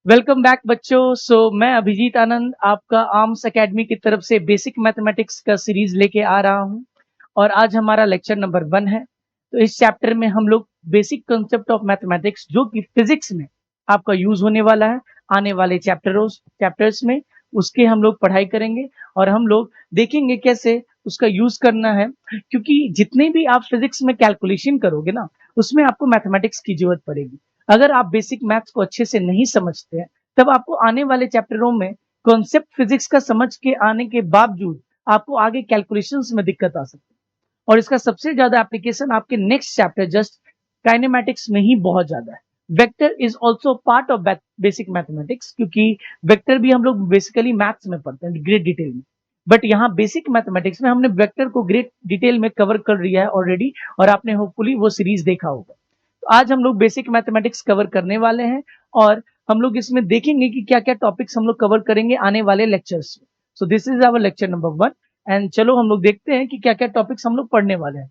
Welcome back बच्चों। मैं अभिजीत आनंद आपका आर्म्स एकेडमी की तरफ से बेसिक मैथमेटिक्स का सीरीज लेके आ रहा हूं और आज हमारा लेक्चर नंबर 1 है। तो इस चैप्टर में हम लोग बेसिक कंसेप्ट ऑफ मैथमेटिक्स जो कि फिजिक्स में आपका यूज होने वाला है आने वाले चैप्टर्स में, उसके हम लोग पढ़ाई करेंगे और हम लोग देखेंगे कैसे उसका यूज करना है। क्योंकि जितने भी आप फिजिक्स में कैलकुलेशन करोगे ना, उसमें आपको मैथमेटिक्स की जरूरत पड़ेगी। अगर आप बेसिक मैथ्स को अच्छे से नहीं समझते हैं, तब आपको आने वाले चैप्टरों में कॉन्सेप्ट फिजिक्स का समझ के आने के बावजूद आपको आगे कैलकुलेशंस में दिक्कत आ सकती है। और इसका सबसे ज्यादा एप्लीकेशन आपके नेक्स्ट चैप्टर जस्ट काइनेमेटिक्स में ही बहुत ज्यादा है। Vector is also part of basic mathematics, क्योंकि वेक्टर भी हम लोग बेसिकली मैथ्स में पढ़ते हैं ग्रेट डिटेल में। बट यहाँ बेसिक मैथमेटिक्स में हमने वेक्टर को ग्रेट डिटेल में कवर कर लिया है ऑलरेडी, और आपने होपफुली वो सीरीज देखा होगा। तो आज हम लोग बेसिक मैथमेटिक्स कवर करने वाले हैं और हम लोग इसमें देखेंगे कि क्या क्या टॉपिक्स हम लोग कवर करेंगे आने वाले लेक्चर्स में। So this is our lecture number 1 and चलो हम लोग देखते हैं कि क्या क्या टॉपिक्स हम लोग पढ़ने वाले हैं।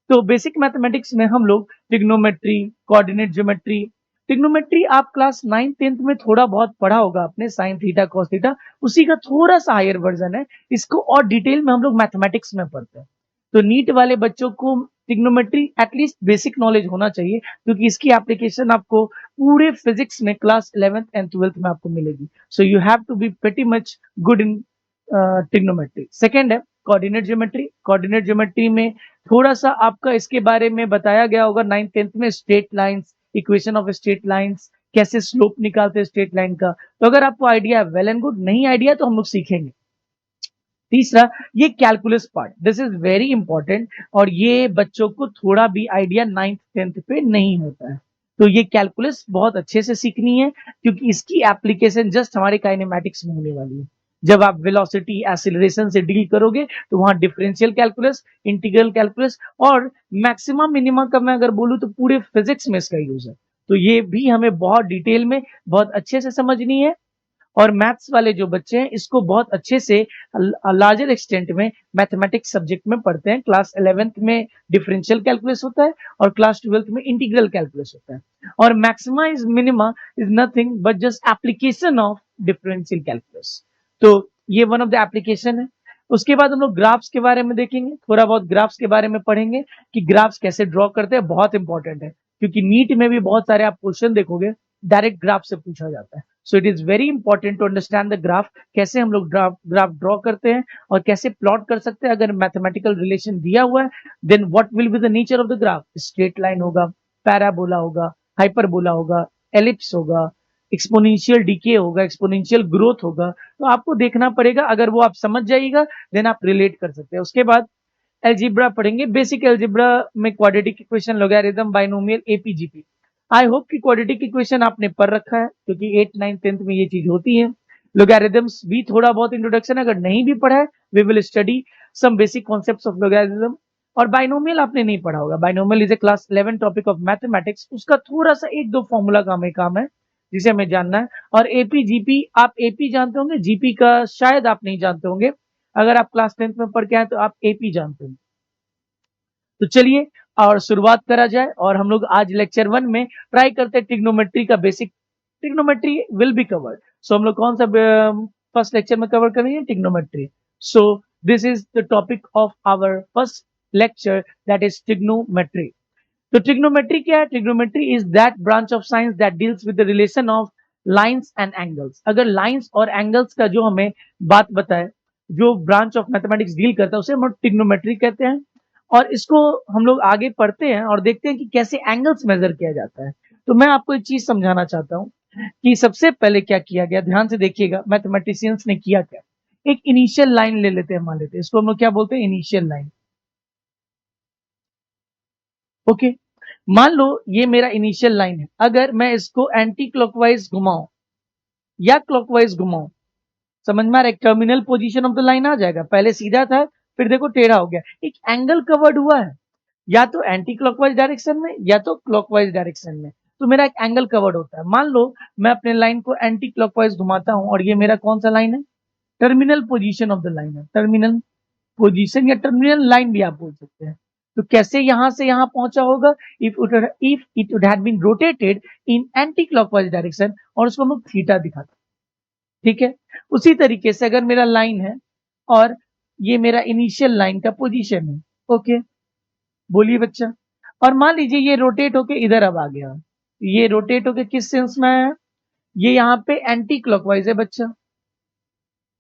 तो बेसिक मैथमेटिक्स में हम लोग ट्रिग्नोमेट्री, कोऑर्डिनेट ज्योमेट्री। ट्रिग्नोमेट्री आप क्लास 9 10th में थोड़ा बहुत पढ़ा होगा आपने, साइन थीटा कॉस थीटा, उसी का थोड़ा सा हायर वर्जन है। इसको और डिटेल में हम लोग मैथमेटिक्स में पढ़ते हैं। तो नीट वाले बच्चों को ट्रिग्नोमेट्री एटलीस्ट बेसिक नॉलेज होना चाहिए, क्योंकि इसकी एप्लीकेशन आपको पूरे फिजिक्स में क्लास 11th एंड 12th में आपको मिलेगी। So you have to be pretty much good in trigonometry. Second है कोऑर्डिनेट ज्योमेट्री। कोऑर्डिनेट ज्योमेट्री में थोड़ा सा आपका इसके बारे में बताया गया होगा 9th 10th में, straight lines, equation of straight lines, कैसे स्लोप निकालते हैं स्ट्रेट लाइन का। तो अगर आपको आइडिया है वेल एंड गुड, नहीं आइडिया तो हम लोग सीखेंगे। तीसरा, ये calculus part, this is very important, और ये बच्चों को थोड़ा भी आइडिया 9th 10th पे नहीं होता है। तो ये कैलकुलस बहुत अच्छे से सीखनी है, क्योंकि इसकी एप्लीकेशन जस्ट हमारे काइनेमैटिक्स में होने वाली है। जब आप वेलोसिटी एक्सीलरेशन से डील करोगे तो वहां डिफरेंशियल कैलकुलस, इंटीग्रल कैलकुलस और मैक्सिमम मिनिमम का मैं अगर बोलूं तो पूरे फिजिक्स में इसका यूज है। तो ये भी हमें बहुत डिटेल में बहुत अच्छे से समझनी है। और मैथ्स वाले जो बच्चे हैं इसको बहुत अच्छे से लार्जर एक्सटेंट में मैथमेटिक्स सब्जेक्ट में पढ़ते हैं। क्लास 11th में डिफरेंशियल कैलकुलस होता है और क्लास 12th में इंटीग्रल कैलकुलस होता है। और maxima is minima is nothing but just application of differential calculus. तो ये वन ऑफ द एप्लीकेशन है। उसके बाद हम लोग ग्राफ्स के बारे में देखेंगे, थोड़ा बहुत ग्राफ्स के बारे में पढ़ेंगे कि ग्राफ्स कैसे ड्रॉ करते हैं। बहुत इंपॉर्टेंट है, क्योंकि नीट में भी बहुत सारे आप क्वेश्चन देखोगे डायरेक्ट ग्राफ से पूछा जाता है। So it is very important to understand the graph, कैसे हम लोग ग्राफ ड्रॉ करते हैं और कैसे प्लॉट कर सकते हैं। अगर मैथमेटिकल रिलेशन दिया हुआ है, then what will be the nature of the graph. Straight line होगा, पैराबोला होगा, हाइपरबोला होगा, एलिप्स होगा, एक्सपोनेंशियल डीके होगा, एक्सपोनेंशियल ग्रोथ होगा। तो आपको देखना पड़ेगा, अगर वो आप समझ जाइएगा देन आप रिलेट कर सकते हैं। उसके बाद एल्जिब्रा पढ़ेंगे। बेसिक एल्जिब्रा में quadratic equation, logarithm, binomial, AP GP. I hope कि क्वाड्रेटिक इक्वेशन आपने पढ़ रखा है, क्योंकि 8 9 10th में ये चीज होती है। लोगैरिथम्स भी थोड़ा बहुत इंट्रोडक्शन है, अगर नहीं भी पढ़ा है we will study some basic concepts of logarithm. और बाइनोमियल आपने नहीं पढ़ा होगा, binomial is a class 11 topic of mathematics. उसका थोड़ा सा एक दो फॉर्मूला का हमें काम है जिसे हमें जानना है। और एपी जीपी, आप एपी जानते होंगे, जीपी का शायद आप नहीं जानते होंगे। अगर आप क्लास 10th में पढ़ के आए तो आप एपी जानते होंगे। तो चलिए और शुरुआत करा जाए, और हम लोग आज लेक्चर 1 में ट्राई करते हैं ट्रिग्नोमेट्री का basic. Trigonometry will be covered. So हम लोग कौन सा फर्स्ट लेक्चर में कवर करेंगे? Trigonometry. So this is the topic of our first lecture, that is trigonometry. तो ट्रिग्नोमेट्री क्या है? Trigonometry is that branch of science that deals with the relation of lines and angles. अगर lines और angles का जो हमें बात बताए, जो ब्रांच ऑफ मैथमेटिक्स डील करता है, उसे हम ट्रिग्नोमेट्री कहते हैं। और इसको हम लोग आगे पढ़ते हैं और देखते हैं कि कैसे एंगल्स मेजर किया जाता है। तो मैं आपको एक चीज समझाना चाहता हूं कि सबसे पहले क्या किया गया, ध्यान से देखिएगा मैथमेटिशियंस ने किया क्या। एक इनिशियल लाइन ले लेते हैं, मान लेते हैं इसको हम लोग क्या बोलते हैं, इनिशियल लाइन। ओके, मान लो ये मेरा इनिशियल लाइन है। अगर मैं इसको एंटी क्लॉकवाइज घुमाऊं या क्लॉकवाइज घुमाऊं, समझ में आ रहा है? Terminal position of the line आ जाएगा। पहले सीधा था, फिर देखो टेढ़ा हो गया, एक एंगल कवर्ड हुआ है, या तो एंटी क्लॉकवाइज डायरेक्शन में या तो क्लॉकवाइज डायरेक्शन में। तो मेरा एक एंगल कवर्ड होता है। मान लो मैं अपने लाइन को एंटी क्लॉकवाइज घुमाता हूं, और ये मेरा कौन सा लाइन है? Terminal position of the line है। टर्मिनल पोजीशन या टर्मिनल लाइन भी आप बोल सकते हैं। तो कैसे यहां से यहां पहुंचा होगा? If it would have been rotated in anti clockwise direction, और उसको हम लोग थीटा दिखाते हैं। ठीक है, उसी तरीके से अगर मेरा लाइन है और ये मेरा इनिशियल लाइन का पोजीशन है, ओके, बोलिए बच्चा, और मान लीजिए ये रोटेट होके इधर अब आ गया, ये रोटेट होके किस सेंस में आया? ये यहाँ पे एंटी क्लॉकवाइज है बच्चा,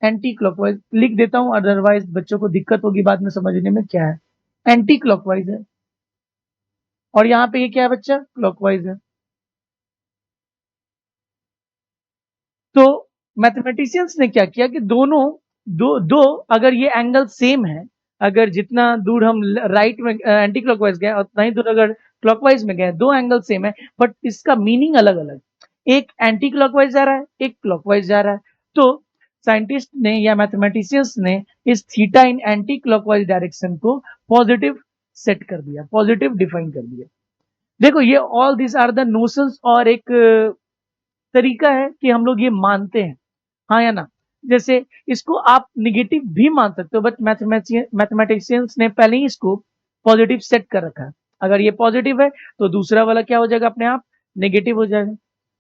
एंटी क्लॉकवाइज लिख देता हूं, अदरवाइज बच्चों को दिक्कत होगी बाद में समझने में क्या है। एंटी क्लॉकवाइज है, और यहाँ पे ये क्या है बच्चा? क्लॉकवाइज है। तो मैथमेटिशियंस ने क्या किया कि दोनों दो अगर ये एंगल सेम है, अगर जितना दूर हम राइट में एंटी क्लॉकवाइज गए उतना ही दूर अगर क्लॉकवाइज में गए, दो एंगल सेम है बट इसका मीनिंग अलग अलग, एक एंटी क्लॉकवाइज जा रहा है, एक क्लॉकवाइज जा रहा है। तो साइंटिस्ट ने या मैथमेटिशियंस ने इस theta in anti clockwise direction को पॉजिटिव सेट कर दिया, पॉजिटिव डिफाइन कर दिया। देखो ये all this are the notions, और एक तरीका है कि हम लोग ये मानते हैं, हाँ या ना। जैसे इसको आप निगेटिव भी मान सकते हो, बट मैथमेटिशियंस ने पहले ही इसको पॉजिटिव सेट कर रखा है। अगर ये पॉजिटिव है तो दूसरा वाला क्या हो जाएगा? अपने आप नेगेटिव हो जाएगा।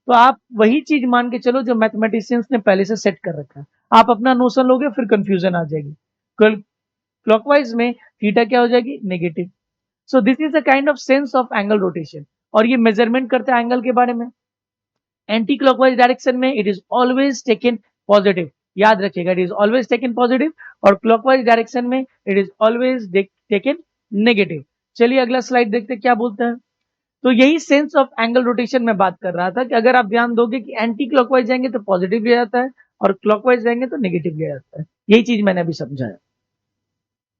तो आप वही चीज मान के चलो जो मैथमेटिशियंस ने पहले से सेट कर रखा है। आप अपना नोशन लोगे फिर कंफ्यूजन आ जाएगी। क्लॉकवाइज में थीटा क्या हो जाएगी? Negative. So this is a kind of sense of angle rotation, और ये मेजरमेंट करता है एंगल के बारे में। एंटी क्लॉकवाइज डायरेक्शन में it is always taken positive, याद रखिएगा, it is always taken positive, और क्लॉकवाइज डायरेक्शन में it is always taken negative. चलिए अगला स्लाइड देखते क्या बोलते हैं। तो यही सेंस ऑफ एंगल रोटेशन में बात कर रहा था कि अगर आप ध्यान दोगे कि एंटी क्लॉकवाइज जाएंगे तो पॉजिटिव लिया जाता है, और क्लॉकवाइज जाएंगे तो नेगेटिव लिया जाता है। यही चीज मैंने अभी समझाया।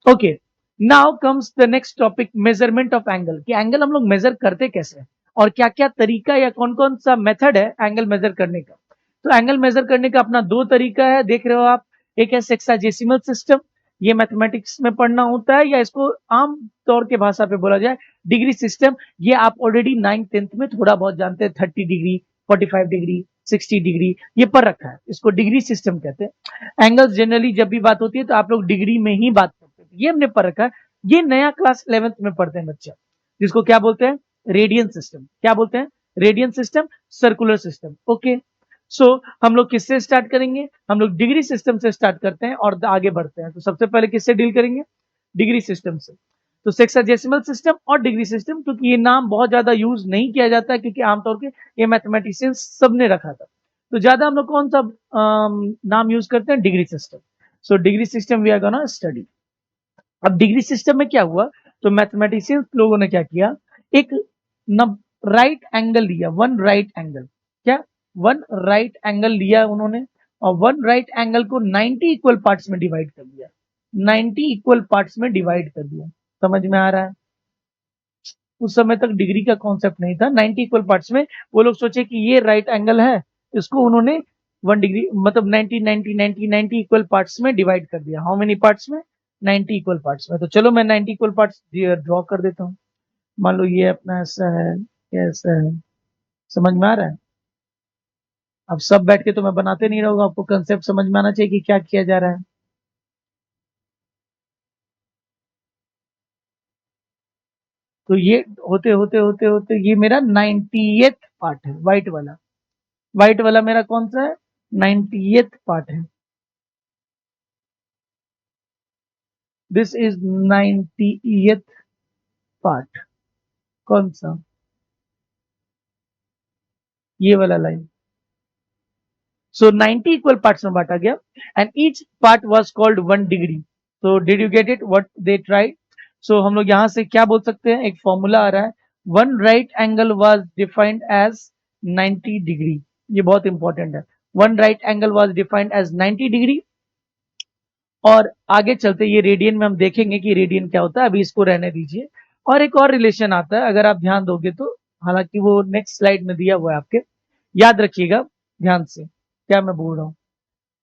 Okay, now comes the next topic, measurement of angle, कि एंगल हम लोग मेजर करते कैसे हैं और क्या क्या तरीका या कौन कौन सा मेथड है एंगल मेजर करने का। तो एंगल मेजर करने का अपना दो तरीका है, देख रहे हो आप। एक है सेक्साजेसिमल सिस्टम, ये मैथमेटिक्स में पढ़ना होता है, या इसको आम तौर के भाषा पे बोला जाए डिग्री सिस्टम। ये आप ऑलरेडी 9th-10th में थोड़ा बहुत जानते हैं, 30 डिग्री, 45 डिग्री, 60 डिग्री, ये पढ़ रखा है, इसको डिग्री सिस्टम कहते हैं। एंगल्स जनरली जब भी बात होती है तो आप लोग डिग्री में ही बात करते हैं, ये हमने पढ़ रखा है। ये नया क्लास 11th में पढ़ते हैं बच्चा, जिसको क्या बोलते हैं? Radian system. क्या बोलते हैं? Radian system, circular system. Okay, so हम लोग किससे स्टार्ट करेंगे? हम लोग डिग्री सिस्टम से स्टार्ट करते हैं और आगे बढ़ते हैं। तो सबसे पहले किससे डील करेंगे? डिग्री सिस्टम से। तो सेक्साजेसिमल सिस्टम और डिग्री सिस्टम, क्योंकि ये नाम बहुत ज्यादा यूज नहीं किया जाता है, क्योंकि आमतौर के ये मैथमेटिशियंस सबने रखा था, तो ज्यादा हम लोग कौन सा नाम यूज करते हैं? Degree system. So degree system we are gonna study. अब डिग्री सिस्टम में क्या हुआ? तो मैथमेटिशियंस लोगों ने क्या किया, एक राइट एंगल लिया, वन राइट एंगल। क्या? वन राइट एंगल लिया उन्होंने, और वन राइट एंगल को 90 इक्वल पार्ट्स में डिवाइड कर दिया, 90 इक्वल पार्ट्स में डिवाइड कर दिया। समझ में आ रहा है? उस समय तक डिग्री का कॉन्सेप्ट नहीं था। 90 इक्वल पार्ट्स में वो लोग सोचे कि ये राइट एंगल है, इसको उन्होंने 1 डिग्री मतलब 90 90 90 90 इक्वल पार्ट्स में डिवाइड कर दिया। हाउ मेनी पार्ट्स में? 90 इक्वल पार्ट्स में। तो चलो मैं 90 इक्वल पार्ट्स ड्रॉ कर देता हूँ। मान लो ये अपना ऐसा है, ये ऐसा है। समझ में आ रहा है? अब सब बैठ के तो मैं बनाते नहीं रहूंगा, आपको कंसेप्ट समझ में आना चाहिए कि क्या किया जा रहा है। तो ये होते होते होते होते ये मेरा 90th पार्ट है, व्हाइट वाला। व्हाइट वाला मेरा कौन सा है? 90th पार्ट है। This is 90th part. कौन सा? ये वाला लाइन। सो 90 इक्वल पार्ट्स में बांटा गया, and each part was called 1 degree. So did you get it what they tried? So हम लोग यहां से क्या बोल सकते हैं? एक फॉर्मूला आ रहा है, one right angle was defined as 90 degree. ये बहुत इंपॉर्टेंट है। One right angle was defined as 90 degree. और आगे चलते ये रेडियन में हम देखेंगे कि रेडियन क्या होता है, अभी इसको रहने दीजिए। और एक और रिलेशन आता है अगर आप ध्यान दोगे तो, हालांकि वो नेक्स्ट स्लाइड में दिया हुआ है आपके, याद रखिएगा ध्यान से क्या मैं बोल रहा हूँ,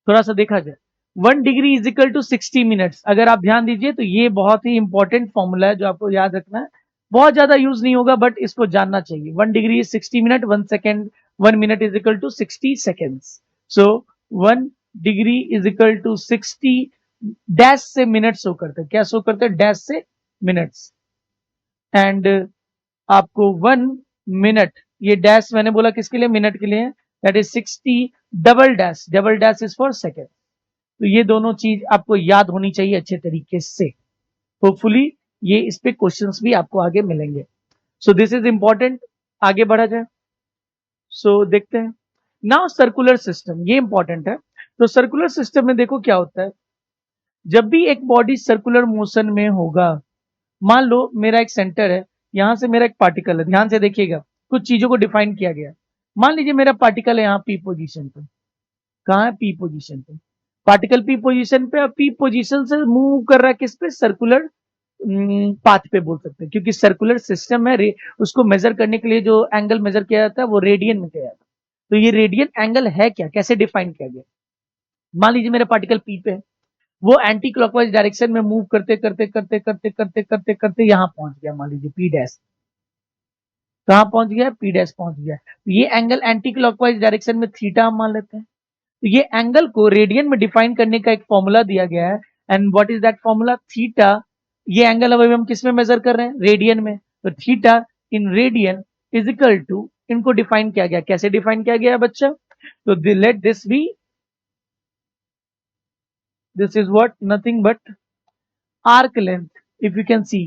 थोड़ा सा देखा जाए। 1 degree is equal to 60 minutes. अगर आप ध्यान दीजिए तो ये बहुत ही इंपॉर्टेंट फॉर्मूला है जो आपको याद रखना है। बहुत ज्यादा यूज नहीं होगा बट इसको जानना चाहिए। 1 degree is 60 minute, 1 second, 1 minute is equal to 60 seconds. So 1 degree is equal to 60 dash से मिनट शो करते हैं। क्या शो करते हैं? डैश से मिनट्स। एंड आपको 1 मिनट, ये डैश मैंने बोला किसके लिए, मिनट के लिए है, that is 60, double dash is for second. तो ये दोनों चीज आपको याद होनी चाहिए अच्छे तरीके से। होपफुली ये इस पे क्वेश्चंस भी आपको आगे मिलेंगे। सो दिस इज इंपॉर्टेंट। आगे बढ़ा जाए। सो देखते हैं नाउ सर्कुलर सिस्टम, ये इंपॉर्टेंट है। तो सर्कुलर सिस्टम में देखो क्या होता है, जब भी एक बॉडी सर्कुलर मोशन में होगा, मान लो मेरा एक सेंटर है, यहां से मेरा एक पार्टिकल है, ध्यान से देखिएगा, कुछ चीजों को डिफाइन किया गया है। मान लीजिए मेरा पार्टिकल है यहाँ पी पोजीशन पे, कहाँ है, पी पोजीशन पे, पार्टिकल पी पोजीशन पे, और पी पोजीशन से मूव कर रहा है किस पे, सर्कुलर पाथ पे बोल सकते हैं, क्योंकि सर्कुलर सिस्टम है, उसको मेजर करने के लिए जो एंगल मेजर किया जाता है वो रेडियन में किया जाता है। तो ये रेडियन एंगल है क्या, कैसे डिफाइन किया गया, मान लीजिए मेरा पार्टिकल पी पे है, वो एंटी क्लॉकवाइज डायरेक्शन में मूव करते करते करते करते करते करते करते यहां पहुंच गया, मान लीजिए पी डैश, कहां पहुंच गया, पी डैश पहुंच गया। तो ये एंगल एंटी क्लॉकवाइज डायरेक्शन में थीटा हम मान लेते हैं। तो ये एंगल को रेडियन में डिफाइन करने का एक फॉर्मूला दिया गया है, and what is that formula, theta. ये एंगल अब हम किस में मेजर कर रहे हैं, रेडियन में, तो theta in radian is equal to, इनको डिफाइन किया गया, कैसे डिफाइन किया गया है बच्चा, तो let this be, this is what, nothing but arc length, if you can see,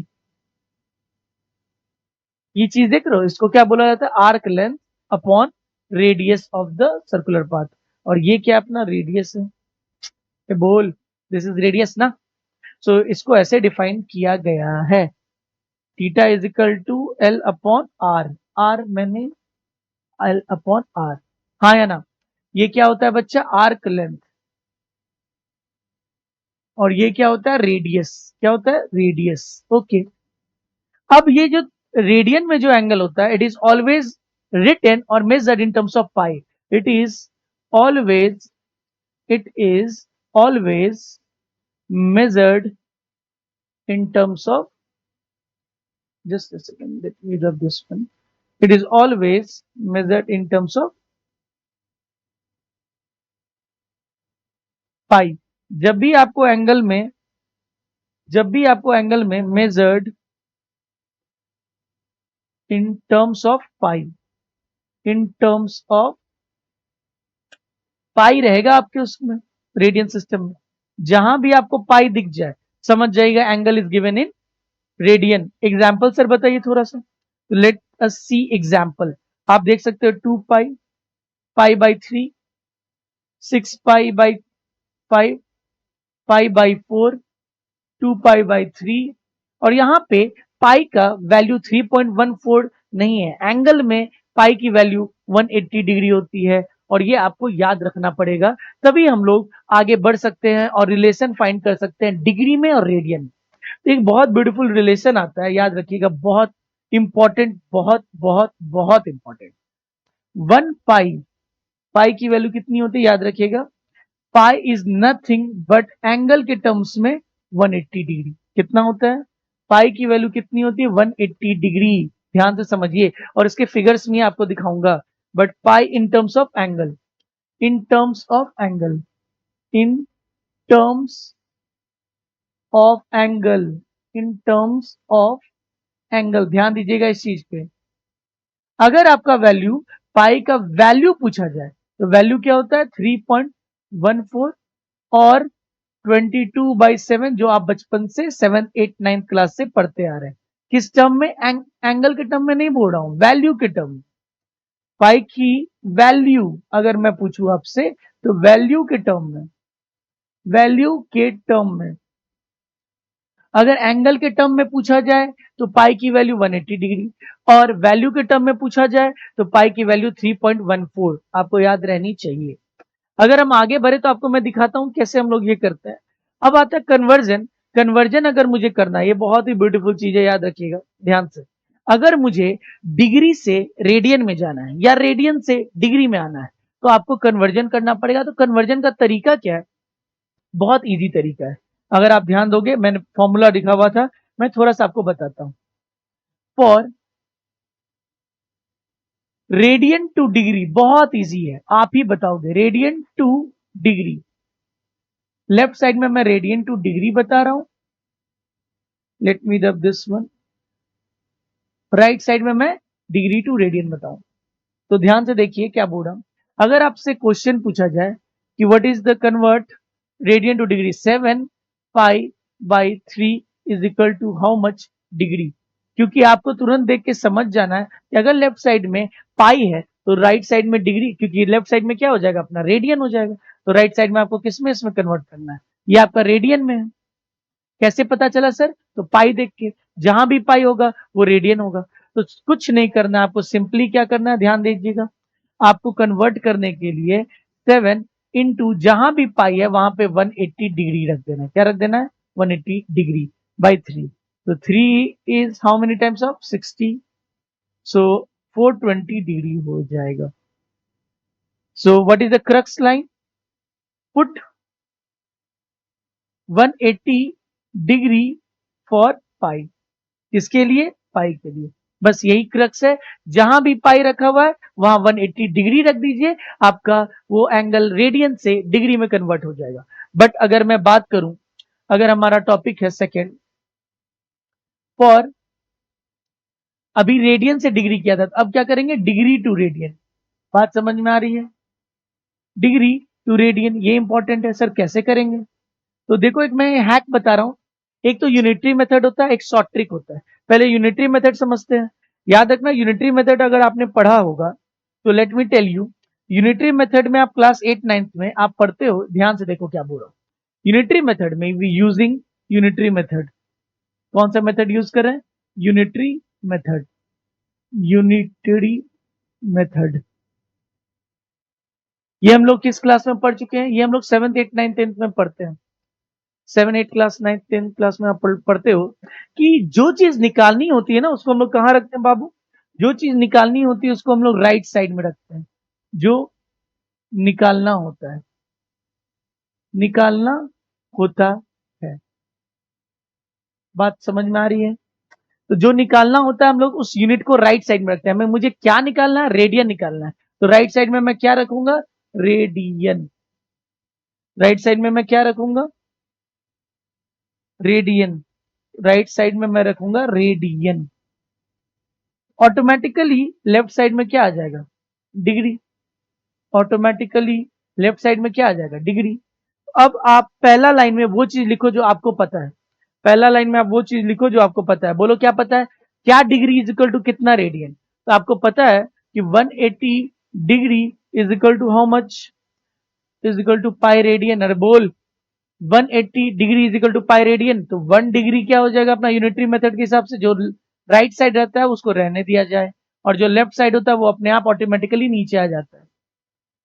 ये चीज देख रहे हो, इसको क्या बोला जाता है, arc length upon radius of the circular path. और ये क्या अपना रेडियस है, ये बोल, दिस इज रेडियस ना। सो इसको ऐसे डिफाइन किया गया है, theta is equal to l upon r, r मैंने एल अपॉन आर, हाँ या ना। ये क्या होता है बच्चा, आर्क लेंथ, और ये क्या होता है, रेडियस, क्या होता है, रेडियस। ओके, अब ये जो रेडियन में जो एंगल होता है, इट इज ऑलवेज रिटन और measured in terms of pi, it is always, it is always measured in terms of, just a second, let me rub this one, it is always measured in terms of pi। जब भी आपको angle में, जब भी आपको angle में measured in terms of pi, in terms of pi रहेगा आपके उसमें, रेडियन सिस्टम में, जहां भी आपको पाई दिख जाए समझ जाइएगा angle is given in radian. Example sir बताइए थोड़ा सा, लेट अस सी एग्जाम्पल। आप देख सकते हो 2 pi, pi by 3, 6 pi by 5, pi by 4, 2 pi by 3, और यहाँ पे पाई का वैल्यू 3.14 नहीं है, एंगल में पाई की वैल्यू 180 डिग्री होती है, और ये आपको याद रखना पड़ेगा, तभी हम लोग आगे बढ़ सकते हैं और रिलेशन फाइंड कर सकते हैं डिग्री में और रेडियन में। तो एक बहुत ब्यूटीफुल रिलेशन आता है, याद रखिएगा, बहुत इंपॉर्टेंट, बहुत बहुत बहुत इंपॉर्टेंट। 1 पाई, पाई की वैल्यू कितनी होती है, याद रखिएगा, pi is nothing but angle के टर्म्स में 180 डिग्री, कितना होता है, पाई की वैल्यू कितनी होती है, 180 डिग्री। ध्यान से समझिए, और इसके फिगर्स में आपको दिखाऊंगा, but pi in terms of angle, in terms of angle, in terms of angle, in terms of angle, ध्यान दीजिएगा इस चीज पे। अगर आपका वैल्यू, पाई का वैल्यू पूछा जाए, तो वैल्यू क्या होता है, 3.14, और 22/7, जो आप बचपन से 7, 8, 9 क्लास से पढ़ते आ रहे हैं, किस टर्म में, एंगल के टर्म में नहीं बोल रहा हूं, वैल्यू के टर्म में। पाई की वैल्यू अगर मैं पूछूं आपसे, तो वैल्यू के टर्म में, वैल्यू के टर्म में, अगर एंगल के टर्म में पूछा जाए तो पाई की वैल्यू 180 डिग्री, और वैल्यू के टर्म में पूछा जाए तो पाई की वैल्यू 3.14 आपको याद रहनी चाहिए। अगर हम आगे बढ़े तो आपको मैं दिखाता हूं कैसे हम लोग ये करते हैं। अब आता है कन्वर्जन। कन्वर्जन अगर मुझे करना है, ये बहुत ही ब्यूटीफुल चीज है, याद रखिएगा ध्यान से। अगर मुझे डिग्री से रेडियन में जाना है या रेडियन से डिग्री में आना है, तो आपको कन्वर्जन करना पड़ेगा। तो कन्वर्जन का तरीका क्या है, बहुत इजी तरीका है। अगर आप ध्यान दोगे, मैंने फॉर्मूला लिखा हुआ था, मैं थोड़ा सा आपको बताता हूं। फॉर रेडियन टू डिग्री, बहुत इजी है, आप ही बताओगे, radian to degree, left side में मैं रेडियन टू डिग्री बता रहा हूं, let me rub this one, right side में मैं डिग्री टू रेडियन बताऊं। तो ध्यान से देखिए क्या बोल रहा हूं। अगर आपसे क्वेश्चन पूछा जाए कि what is the convert radian to degree, 7 pi by 3 is equal to how much degree, क्योंकि आपको तुरंत देख के समझ जाना है कि अगर लेफ्ट साइड में पाई है तो राइट साइड में डिग्री, क्योंकि लेफ्ट साइड में क्या हो जाएगा अपना रेडियन हो जाएगा, तो राइट साइड में आपको किस में इसमें कन्वर्ट करना है, ये आपका रेडियन में है। कैसे पता चला सर? तो पाई देख के, जहां भी पाई होगा वो रेडियन होगा। तो कुछ नहीं करना, आपको सिंपली क्या करना है, ध्यान दीजिएगा। आपको कन्वर्ट करने के लिए 7 इंटू जहां भी पाई है वहां पे 180 डिग्री रख देना है। क्या रख देना है? 180 डिग्री बाई 3। तो 3 is how many times of 60, so 420 degree हो जाएगा। So what is the crux line? Put 180 degree for pi. किसके लिए? पाई के लिए। बस यही क्रक्स है, जहां भी पाई रखा हुआ है वहां 180 डिग्री रख दीजिए, आपका वो एंगल रेडियन से डिग्री में कन्वर्ट हो जाएगा। बट अगर मैं बात करूं, अगर हमारा टॉपिक है सेकेंड फॉर, अभी रेडियन से डिग्री किया था, अब क्या करेंगे? Degree to radian. बात समझ में आ रही है? डिग्री टू रेडियन, ये इंपॉर्टेंट है। सर कैसे करेंगे? तो देखो, एक मैं हैक बता रहा हूं। एक तो यूनिटरी मेथड होता है, एक शॉर्ट ट्रिक होता है। पहले यूनिटरी मेथड समझते हैं। याद रखना, यूनिटरी मेथड अगर आपने पढ़ा होगा तो let me tell you, unitary method में आप क्लास 8 9th में आप पढ़ते हो, ध्यान से देखो क्या बोल रहा हूं। यूनिटरी मेथड में वी यूजिंग यूनिटरी मेथड। कौन सा मेथड यूज कर रहे हैं? Unitary method. यूनिटरी मेथड ये हम लोग किस क्लास में पढ़ चुके हैं? ये हम लोग 7th 8th 9th 10th में पढ़ते हैं। 7 8 क्लास 9 10 क्लास में आप पढ़ते हो कि जो चीज निकालनी होती है ना उसको हम लोग कहाँ रखते हैं बाबू? जो चीज निकालनी होती है उसको हम लोग राइट साइड में रखते हैं। जो निकालना होता है, निकालना होता है। बात समझ में आ रही है? तो जो निकालना होता है हम लोग उस यूनिट को राइट साइड में रखते हैं। हमें मुझे क्या निकालना है? रेडियन निकालना है। तो राइट साइड में मैं क्या रखूंगा? रेडियन। राइट साइड में मैं क्या रखूंगा? रेडियन। राइट साइड में मैं रखूंगा रेडियन। ऑटोमेटिकली लेफ्ट साइड में क्या आ जाएगा? डिग्री। ऑटोमेटिकली लेफ्ट साइड में क्या आ जाएगा? डिग्री। अब आप पहला लाइन में वो चीज लिखो जो आपको पता है। पहला लाइन में आप वो चीज लिखो जो आपको पता है। बोलो क्या पता है? क्या डिग्री इज इक्वल टू कितना रेडियन? तो आपको पता है कि 180 degree is equal to how much? Is equal to pi radian. अरे बोल, 180 degree is equal to pi radian. तो 1 डिग्री क्या हो जाएगा अपना यूनिटरी मेथड के हिसाब से? जो राइट साइड रहता है उसको रहने दिया जाए और जो लेफ्ट साइड होता है वो अपने आप ऑटोमेटिकली नीचे आ जाता है।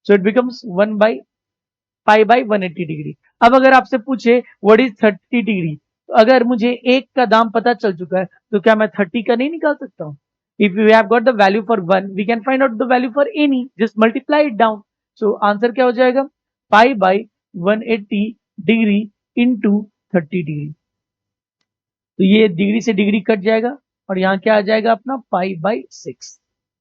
So it becomes 1 by pi by 180 degree. अब अगर आपसे पूछे व्हाट इज 30 डिग्री, तो अगर मुझे एक का दाम पता चल चुका है तो क्या मैं 30 का नहीं निकाल सकता हूं? If you have got the value for 1 we can find out the value for any, just multiply it down. So answer क्या हो जाएगा? Pi by 180 degree into 30 degree. तो ये डिग्री से डिग्री कट जाएगा और यहाँ क्या आ जाएगा अपना? Pi by 6।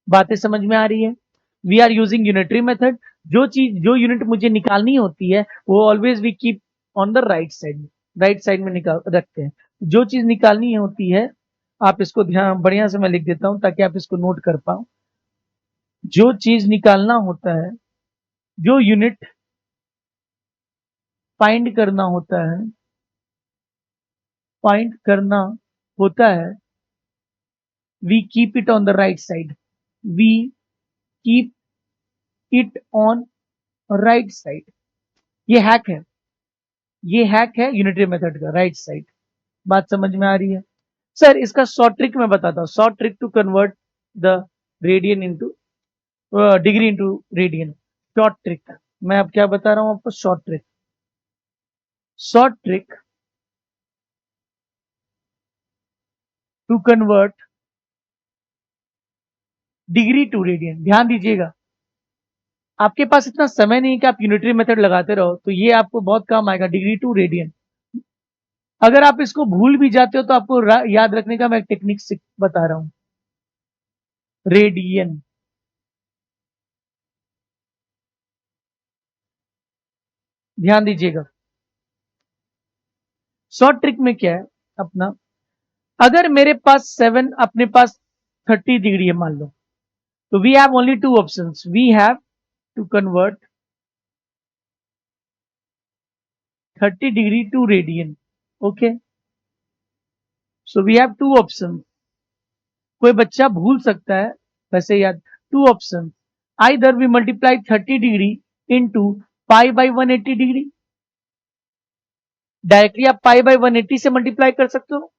बातें समझ में आ रही है? We are using unitary method. जो चीज, जो यूनिट मुझे निकालनी होती है वो always we keep on the right side. Right side में निकाल रखते हैं। जो चीज निकालनी होती है, आप इसको ध्यान बढ़िया से मैं लिख देता हूं ताकि आप इसको नोट कर पाओ। जो चीज निकालना होता है, जो यूनिट फाइंड करना होता है, फाइंड करना होता है, we keep it on the right side. We keep it on right side. ये हैक है, ये हैक है यूनिटरी मेथड का, राइट साइड। बात समझ में आ रही है? सर इसका शॉर्ट ट्रिक मैं बताता हूं। Short trick to convert the radian into degree into radian. Short trick मैं अब क्या बता रहा हूं आपको? Short trick. Short trick to convert degree to radian. ध्यान दीजिएगा, आपके पास इतना समय नहीं कि आप यूनिटरी मेथड लगाते रहो, तो ये आपको बहुत काम आएगा, डिग्री टू रेडियन। अगर आप इसको भूल भी जाते हो तो आपको याद रखने का मैं एक टेक्निक बता रहा हूं। रेडियन। ध्यान दीजिएगा, शॉर्ट ट्रिक में क्या है अपना, अगर मेरे पास 7, अपने पास 30 डिग्री है मान लो, तो we have only two options, we have to convert 30 degree to radian. Okay, so we have two option. कोई बच्चा भूल सकता है वैसे याद, two option, either we multiply 30 degree into pi by 180 degree, directly आप पाई बाई 180 से multiply कर सकते हो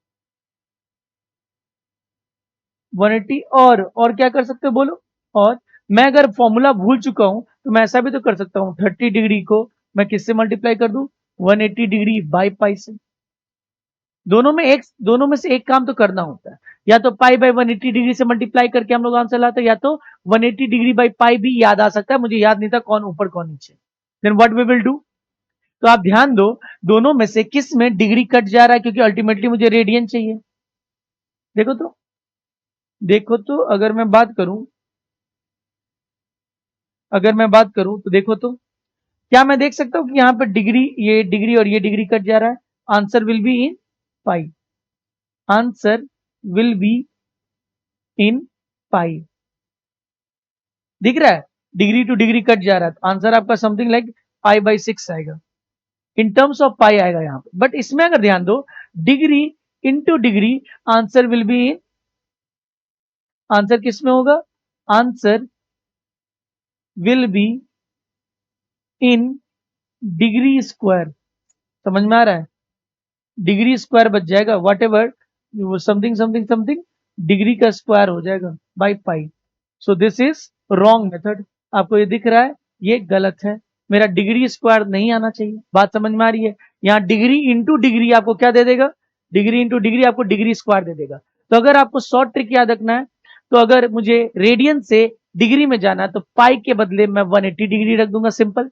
180, और क्या कर सकते हो बोलो, और मैं अगर फॉर्मूला भूल चुका हूं तो मैं ऐसा भी तो कर सकता हूं, 30 डिग्री को मैं किससे मल्टीप्लाई कर दूं, 180 डिग्री बाई पाई से। दोनों में से एक काम तो करना होता है, या तो पाई बाई 180 डिग्री से मल्टीप्लाई करके हम लोग आंसर लाते हैं, या तो 180 डिग्री बाई पाई भी याद आ सकता है, मुझे याद नहीं था कौन ऊपर कौन नीचे। Then what we will do, तो आप ध्यान दो दोनों में से किस में डिग्री कट जा रहा है, क्योंकि अल्टीमेटली मुझे रेडियन चाहिए। देखो तो अगर मैं बात करूं तो देखो तो, क्या मैं देख सकता हूं कि यहां पर डिग्री, ये डिग्री और ये डिग्री कट जा रहा है, answer will be in pi, answer will be in pi, दिख रहा है, डिग्री टू डिग्री कट जा रहा है, तो आंसर आपका समथिंग लाइक पाई बाई 6 आएगा, इन टर्म्स ऑफ पाई आएगा यहां पे। बट इसमें अगर ध्यान दो, degree into degree, answer will be in, answer किस में होगा, answer will be in degree square, समझ में आ रहा है, डिग्री स्क्वायर बच जाएगा, what ever something something something degree का स्क्वायर हो जाएगा by pi. So this is wrong method, आपको ये दिख रहा है, ये गलत है, मेरा डिग्री स्क्वायर नहीं आना चाहिए, बात समझ में आ रही है। यहाँ डिग्री इंटू डिग्री आपको क्या दे देगा, डिग्री इंटू डिग्री आपको डिग्री स्क्वायर दे देगा। तो अगर आपको शॉर्ट ट्रिक याद रखना है, तो अगर मुझे रेडियन से डिग्री में जाना है तो पाई के बदले मैं 180 डिग्री रख दूंगा, सिंपल।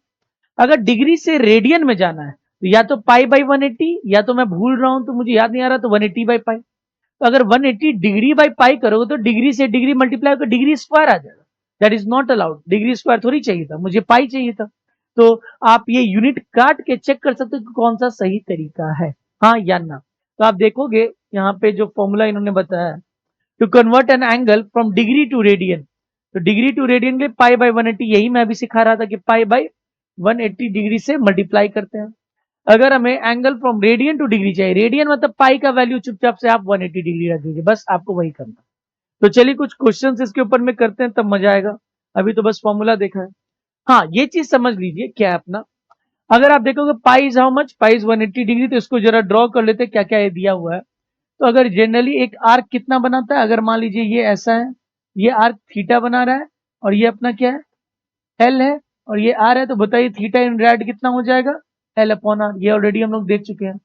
अगर डिग्री से रेडियन में जाना है तो या तो पाई बाई 180, या तो मैं भूल रहा हूं तो मुझे याद नहीं आ रहा, तो 180 बाई पाई। तो अगर 180 डिग्री बाई पाई करोगे तो डिग्री से डिग्री मल्टीप्लाई होकर डिग्री स्क्वायर आ जाएगा, that is not allowed, degree square थोड़ी चाहिए था, मुझे पाई चाहिए था। तो आप ये यूनिट काट के चेक कर सकते हो कि कौन सा सही तरीका है, हाँ या ना। तो आप देखोगे यहाँ पे जो फॉर्मूला इन्होंने बताया, to convert an angle from degree to radian, तो डिग्री टू रेडियन के पाई बाई 180, यही मैं अभी सिखा रहा था कि पाई बाई 180 डिग्री से मल्टीप्लाई करते हैं। अगर हमें angle from radian to degree चाहिए, रेडियन मतलब पाई का वैल्यू चुपचाप से आप 180 डिग्री रख दीजिए, बस आपको वही करना। तो चलिए कुछ क्वेश्चंस इसके ऊपर में करते हैं, तब मजा आएगा, अभी तो बस फॉर्मूला देखा है। हाँ, ये चीज समझ लीजिए क्या है अपना, अगर आप देखोगे pi is how much, pi is 180 degree, तो इसको जरा ड्रॉ कर लेते हैं क्या क्या ये दिया हुआ है। तो अगर जनरली एक आर्क कितना बनाता है, अगर मान लीजिए ये ऐसा है, ये आर्क थीटा बना रहा है, और ये अपना क्या है, एल है, और ये आर है, तो बताइए थीटा इन रेड कितना हो जाएगा, एल अपॉन आर, ये ऑलरेडी हम लोग देख चुके हैं।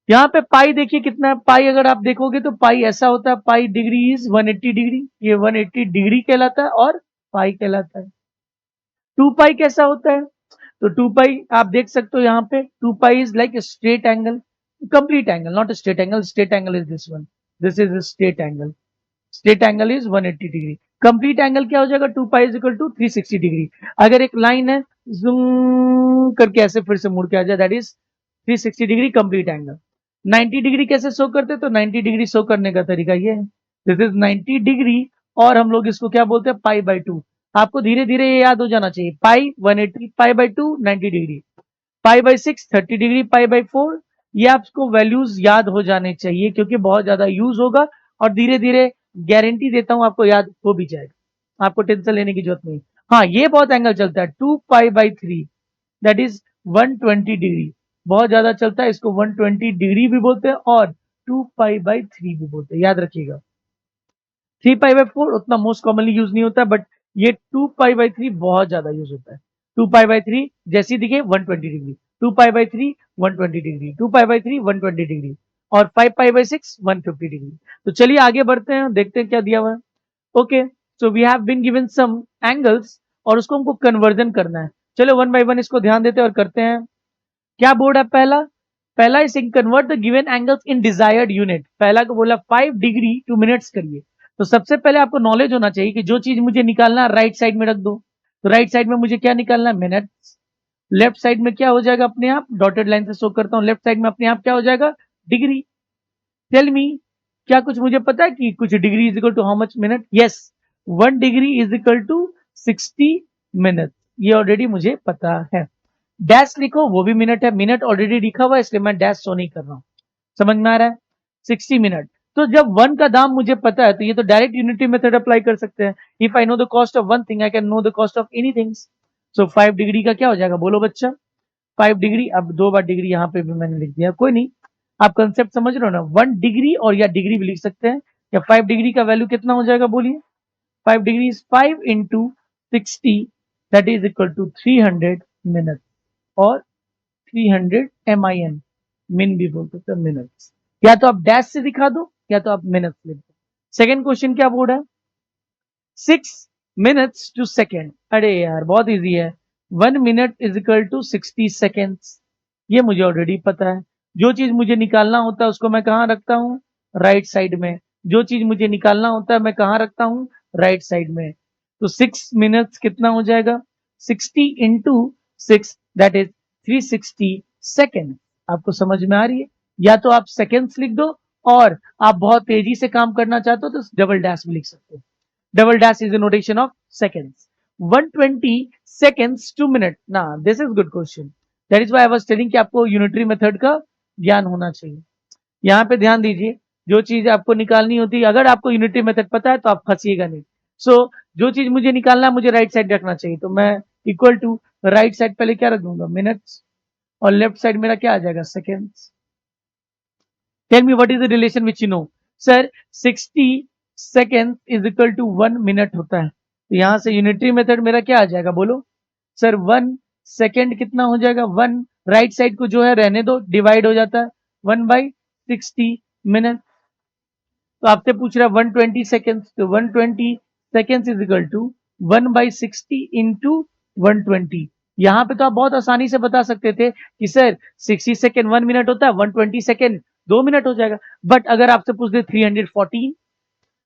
यहाँ पे पाई देखिए कितना है, पाई अगर आप देखोगे तो पाई ऐसा होता है, पाई डिग्री इज 180 डिग्री, ये 180 डिग्री कहलाता है और पाई कहलाता है। 2 पाई कैसा होता है, तो 2 पाई आप देख सकते हो यहाँ पे, 2 pi is like straight angle, complete angle, not straight angle, straight angle is this one, this is straight angle, straight angle is 180 degree, complete angle क्या हो जाएगा, 2 pi is equal to 360 degree. अगर एक लाइन है zoom करके ऐसे फिर से मुड़ के आ जाए, that is 360 degree complete angle. 90 degree कैसे शो करते, तो 90 डिग्री शो करने का तरीका ये है, दिस इज 90 डिग्री, और हम लोग इसको क्या बोलते हैं, पाई बाई 2। आपको धीरे धीरे ये याद हो जाना चाहिए, पाई 180, पाई by 2 90 degree, pi by 6 30 degree, pi by 4, ये आपको वैल्यूज याद हो जाने चाहिए, क्योंकि बहुत ज्यादा यूज होगा, और धीरे धीरे गारंटी देता हूं आपको याद हो भी जाएगा, आपको टेंशन लेने की जरूरत नहीं। हाँ, ये बहुत एंगल चलता है, 2 pi by 3, that is 120 degree, बहुत ज्यादा चलता है, इसको 120 डिग्री भी बोलते हैं और 2 पाई बाई 3 भी बोलते हैं, याद रखिएगा। 3 पाई बाई 4 उतना मोस्ट कॉमनली यूज नहीं होता, बट ये 2 पाई बाई 3 बहुत ज्यादा यूज होता है। 2 पाई बाई 3 जैसी दिखे 120 degree, 2 pi by 3 120 degree, 2 pi by 3 120 degree, और 5 पाई बाई 6 150 डिग्री। तो चलिए आगे बढ़ते हैं, देखते हैं क्या दिया हुआ है। Okay, so we have been given some angles, और उसको हमको कन्वर्जन करना है। चलो वन बाय वन इसको ध्यान देते हैं और करते हैं। क्या बोर्ड है, पहला पहला is convert the given angles in desired unit, पहला को बोला 5 डिग्री टू मिनट्स करिए। तो सबसे पहले आपको नॉलेज होना चाहिए कि जो चीज मुझे निकालना है राइट साइड में रख दो, तो राइट साइड में मुझे क्या निकालना है, मिनट्स, लेफ्ट साइड में क्या हो जाएगा अपने आप, डॉटेड लाइन से शो करता हूं, लेफ्ट साइड में अपने आप क्या हो जाएगा, डिग्री। टेल मी क्या कुछ मुझे पता है कि कुछ degree is equal to how much minute? Yes, 1 degree is equal to 60 minute, ये ऑलरेडी मुझे पता है। डैश लिखो, वो भी मिनट है, मिनट ऑलरेडी लिखा हुआ है इसलिए मैं डैश शो नहीं कर रहा हूं। समझ में आ रहा है? 60 मिनट। तो जब 1 का दाम मुझे पता है तो ये तो डायरेक्ट यूनिटी मेथड अप्लाई कर सकते हैं। If I know the cost of one thing I can know the cost of anything. So 5 degree का क्या हो जाएगा बोलो बच्चा? 5 डिग्री, अब 2 बार डिग्री यहाँ पे भी मैंने लिख दिया, कोई नहीं, आप कंसेप्ट समझ रहे हो ना। 1 डिग्री और या डिग्री भी लिख सकते हैं। या 5 डिग्री का वैल्यू कितना हो जाएगा बोलिए? 5 degree is 5 into 60, that is equal to 300 minute, और 300 MIN, मिन भी बोल सकते हैं मिनट्स। या तो आप डैश से दिखा दो या तो आप मिनट्स लिख दो। सेकेंड क्वेश्चन क्या बोल रहा है? 6 मिनट्स टू सेकेंड। अरे यार बहुत इजी है, 1 minute is equal to 60 seconds, ये मुझे ऑलरेडी पता है। जो चीज मुझे निकालना होता है उसको मैं कहाँ रखता हूँ? राइट साइड में। जो चीज मुझे निकालना होता है मैं कहाँ रखता हूँ? राइट साइड में। तो 6 मिनट्स कितना हो जाएगा? 60 इंटू 6, दैट इज 360 सेकेंड। आपको समझ में आ रही है? या तो आप सेकेंड्स लिख दो, और आप बहुत तेजी से काम करना चाहते हो तो डबल डैश भी लिख सकते हो। Double dash is a notation of seconds. 120 seconds to minute. Nah, this is good question. That is why I was telling कि आपको यूनिटरी मेथड का ज्ञान होना चाहिए। यहाँ पे ध्यान दीजिए, जो चीज आपको निकालनी होती है, अगर आपको यूनिटरी मेथड पता है तो आप फंसिएगा नहीं। सो जो चीज मुझे निकालना है मुझे राइट साइड रखना चाहिए, तो मैं इक्वल टू राइट साइड पहले क्या रख दूंगा? मिनट्स, और लेफ्ट साइड मेरा क्या आ जाएगा? Seconds. Tell me what is the relation which you know? Sir 60 second is equal to 1 minute होता है, तो यहां से यूनिटरी मेथड मेरा क्या आ जाएगा बोलो? सर 1 सेकेंड कितना हो जाएगा? 1, राइट साइड को जो है रहने दो, डिवाइड हो जाता है 1/60 मिनट। तो आपसे पूछ रहा है 120 सेकेंड, तो 120 second is equal to 1/60 into 120। यहाँ पे तो आप बहुत आसानी से बता सकते थे कि सर 60 सेकेंड 1 मिनट होता है, 120 सेकेंड 2 मिनट हो जाएगा। बट अगर आपसे पूछ दे 314,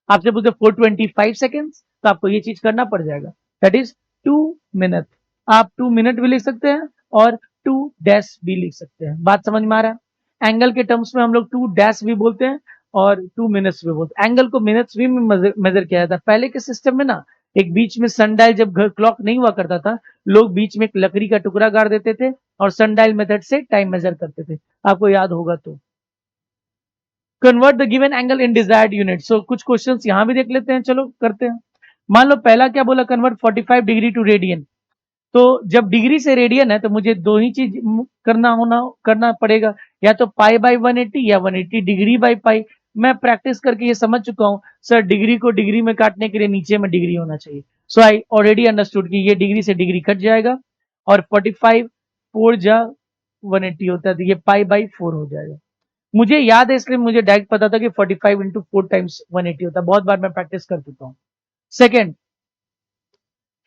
आपसे पूछे 425 सेकेंड्स, तो आपको ये चीज करना पड़ जाएगा, दैट इज 2 मिनट। आप 2 मिनट भी लिख सकते हैं और 2 डैश भी लिख सकते हैं। बात समझ में आ रहा है? एंगल के टर्म्स में हम लोग 2 डैश भी बोलते हैं और 2 मिनट्स भी बोलते हैं। एंगल को मिनट्स भी में मेजर किया जाता है। पहले के सिस्टम में ना, एक बीच में सनडायल, जब घर क्लॉक नहीं हुआ करता था, लोग बीच में एक लकड़ी का टुकड़ा गाड़ देते थे और सनडायल मेथड से टाइम मेजर करते थे। आपको याद होगा तो। Convert the given angle in desired unit. So कुछ क्वेश्चंस यहां भी देख लेते हैं, चलो करते हैं। मान लो पहला क्या बोला? Convert 45 degree to radian. तो जब डिग्री से रेडियन है तो मुझे दो ही चीज करना पड़ेगा, या तो पाई बाई 180 या 180 डिग्री बाई पाई। मैं प्रैक्टिस करके ये समझ चुका हूं, सर डिग्री को डिग्री में काटने के लिए नीचे में डिग्री होना चाहिए। सो आई ऑलरेडी अंडरस्टूड कि ये डिग्री से डिग्री कट जाएगा, और 45 4 जा 180 होता है, तो ये पाई बाई 4 हो जाएगा। मुझे याद है इसलिए मुझे डायरेक्ट पता था कि 45 इंटू 4 टाइम्स 180 होता है, बहुत बार मैं प्रैक्टिस कर चुका हूं। Second,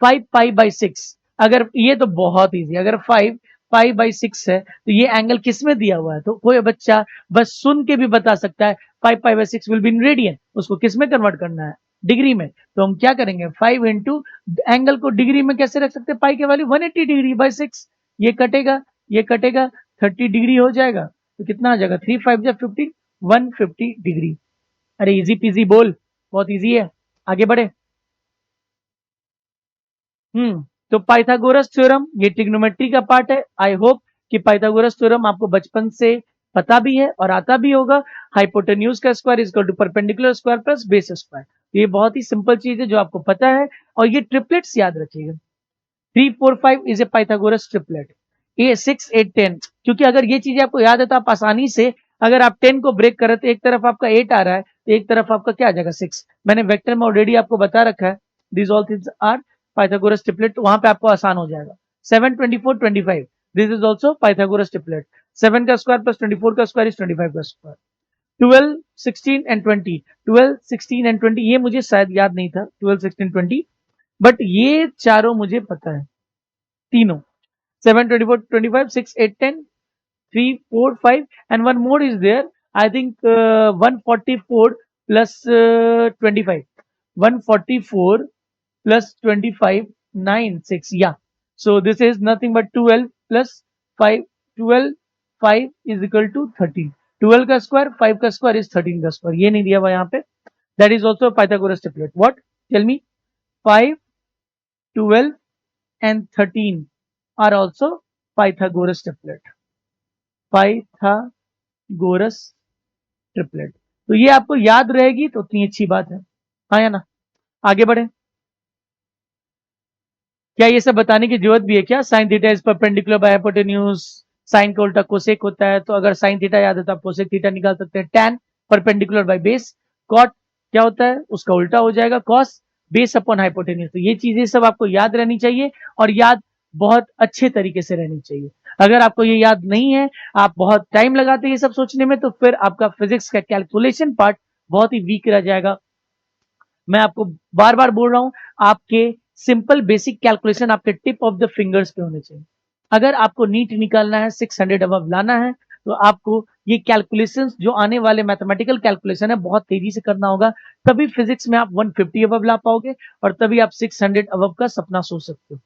5 pi by 6। अगर ये तो बहुत इजी, अगर 5 पाई बाई 6 है तो ये एंगल किस में दिया हुआ है? तो कोई बच्चा बस सुन के भी बता सकता है 5 pi by 6 will be in radian, उसको किस में कन्वर्ट करना है? डिग्री में। तो हम क्या करेंगे? 5 इंटू एंगल को डिग्री में कैसे रख सकते हैं? पाई के वैल्यू 180 डिग्री बाई 6, ये कटेगा ये कटेगा, 30 डिग्री हो जाएगा। तो कितना आ जाएगा? 3 5 जा 15, 150 डिग्री। अरे इजी पीजी बोल, बहुत इजी है, आगे बढ़े। तो पाइथागोरस थ्योरम ये ट्रिग्नोमेट्री का पार्ट है। आई होप कि पाइथागोरस थ्योरम आपको बचपन से पता भी है और आता भी होगा। हाइपोटेन्यूज का square is equal to perpendicular square plus base square. ये बहुत ही सिंपल चीज है जो आपको पता है, और ये ट्रिपलेट्स याद रखिएगा। 3 4 5 इज ए पाइथागोरस ट्रिपलेट। ये 6 8 10, क्योंकि अगर ये चीजें आपको याद है तो आप आसानी से, अगर आप 10 को ब्रेक करें तो एक तरफ आपका 8 आ रहा है तो एक तरफ आपका क्या आ जाएगा? 6। मैंने वेक्टर में ऑलरेडी आपको बता रखा है, this all things are Pythagoras triplet, तो वहां पे आपको आसान हो जाएगा। 7 24 25, this is also Pythagoras triplet. 7 का स्क्वायर प्लस 24 का स्क्वायर इज 25 का स्क्वायर। 12 16 एंड 20, 12 16 एंड 20 ये मुझे शायद याद नहीं था, 12 16 20, बट ये चारों मुझे पता है तीनों। 7 24 25 6 8 10 3 4 5 and one more is there, I think 144 plus 25, 144 plus 25 9 6, yeah. So this is nothing but 12 plus 5, 12 5 is equal to 13. 12 का स्क्वायर, 5 का स्क्वायर इज 13 का स्क्वायर, ये नहीं दिया हुआ यहाँ पे। That is also Pythagoras triplet. What? Tell me. 5, 12 and 13 are also Pythagoras triplet. Pythagoras triplet। तो ये आपको याद रहेगी तो उतनी अच्छी बात है, हाँ या ना? आगे बढ़े। क्या ये सब बताने की जरूरत भी है क्या? Sine theta is perpendicular by hypotenuse, sine का उल्टा कोसेक होता है, तो अगर साइन थीटा याद है तो आप कोसेक थीटा निकाल सकते हैं। Tan perpendicular by base, cot क्या होता है? उसका उल्टा हो जाएगा कॉस बेस अपॉन हाइपोटेन्यूज। तो ये चीजें सब आपको याद रहनी चाहिए और याद बहुत अच्छे तरीके से रहनी चाहिए। अगर आपको ये याद नहीं है, आप बहुत टाइम लगाते हैं ये सब सोचने में, तो फिर आपका फिजिक्स का कैलकुलेशन पार्ट बहुत ही वीक रह जाएगा। मैं आपको बार बार बोल रहा हूं, आपके सिंपल बेसिक कैलकुलेशन आपके टिप ऑफ द फिंगर्स पे होने चाहिए। अगर आपको नीट निकालना है, 600 अबव लाना है, तो आपको ये कैलकुलेशंस जो आने वाले मैथमेटिकल कैलकुलेशन है बहुत तेजी से करना होगा, तभी फिजिक्स में आप 150 अबव ला पाओगे और तभी आप 600 अबव का सपना सोच सकते हो।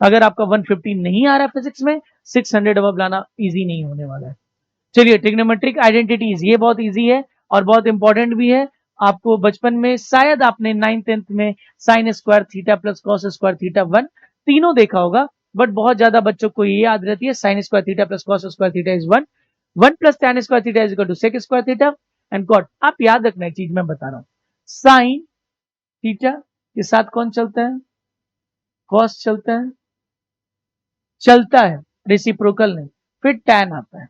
अगर आपका 150 नहीं आ रहा है फिजिक्स में, 600 अबव लाना इजी नहीं होने वाला है। चलिए, ट्रिग्नोमेट्रिक आइडेंटिटीज, ये बहुत इजी है और बहुत इंपॉर्टेंट भी है। आपको बचपन में शायद आपने 9th-10th में sign square theta plus cos square theta 1 तीनों देखा होगा, बट बहुत ज्यादा बच्चों को ये याद रहती है sine square theta plus cos square theta is 1, 1 plus tan square theta is equal to sec square theta and cot. आप याद रखना एक चीज मैं बता रहा हूं, साइन थीटा के साथ कौन चलता है? कॉस चलता है, रेसिप्रोकल नहीं। फिर टैन आता है,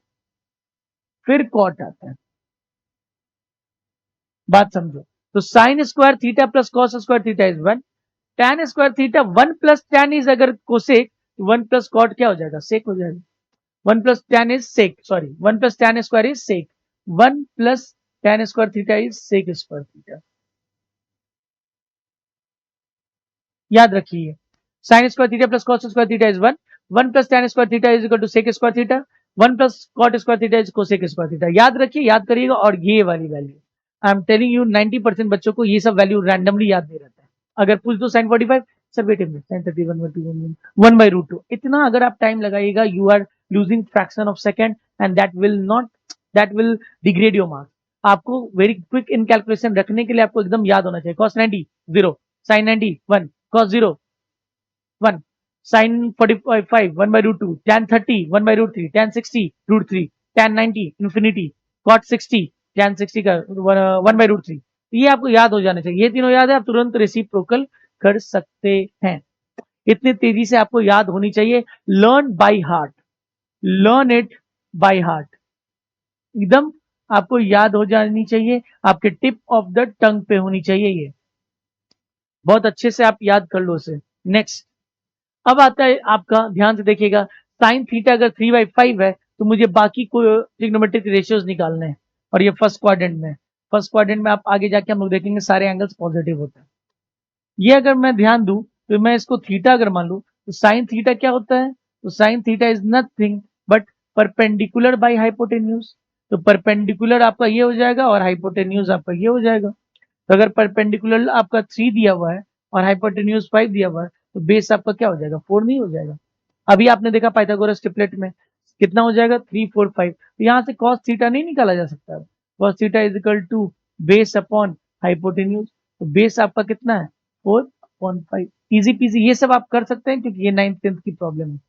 फिर कॉट आता है। बात समझो। तो sine square theta plus cos square theta is 1, tan square theta 1 plus tan is अगर कोसेक, 1 प्लस कॉट क्या हो जाएगा? सेक हो जाएगा। 1 plus tan is sec, sorry 1 plus tan square is sec, 1 plus tan square theta is sec square theta. याद रखिए, sine square theta plus cos square theta is 1, 1 plus tan square theta is equal to sec square theta, 1 plus cot square theta is cosec square theta. याद रखिए, याद करिएगा। और ये वाली value, I am telling you, 90% बच्चों को ये सब वैल्यू रैंडमली याद नहीं रहता है। अगर पूछ दो sine 45, sir wait minute, sine 30 1 by root 2, इतना अगर आप टाइम लगाइएगा, you are losing fraction of second and that will degrade your marks. आपको वेरी क्विक इन कैलकुलेशन रखने के लिए आपको एकदम याद होना चाहिए। Cos 90 0, sine 90 1, cos 0 1, sin 45 1 by root 2, tan 30 1 by root 3, tan 60 root 3, tan 90 infinity, cot 60 tan 60 का 1 by root 3। ये आपको याद हो जाने चाहिए। ये तीनों याद है, आप तुरंत रेसिप्रोकल कर सकते हैं। इतनी तेजी से आपको याद होनी चाहिए। Learn by heart, learn it by heart, एकदम आपको याद हो जानी चाहिए, आपके टिप ऑफ द टंग पे होनी चाहिए। ये बहुत अच्छे से आप याद कर लो उसे। नेक्स्ट, अब आता है आपका, ध्यान से देखिएगा, साइन थीटा अगर 3/5 है तो मुझे बाकी को ट्रिग्नोमेट्रिक रेशियोज निकालने हैं और ये फर्स्ट क्वाड्रेंट में। फर्स्ट क्वाड्रेंट में आप आगे जाके हम लोग देखेंगे सारे एंगल्स पॉजिटिव होते हैं। ये अगर मैं ध्यान दूं तो मैं इसको थीटा अगर मान लूं तो साइन थीटा क्या होता है? तो sign theta is nothing but perpendicular by hypotenuse. तो परपेंडिकुलर आपका ये हो जाएगा और हाइपोटेन्यूज आपका ये हो जाएगा। तो अगर परपेंडिकुलर आपका 3 दिया हुआ है और हाइपोटेन्यूज 5 दिया हुआ है, तो बेस आपका क्या हो जाएगा? 4 नहीं हो जाएगा? अभी आपने देखा पाइथागोरस ट्रिपलेट में कितना हो जाएगा? 3 4 5। तो यहां से कॉस थीटा नहीं निकाला जा सकता। Cos theta is equal to base upon hypotenuse. तो बेस आपका कितना है? 4/5। इजी पीजी, ये सब आप कर सकते हैं क्योंकि ये 9th-10th की प्रॉब्लम है।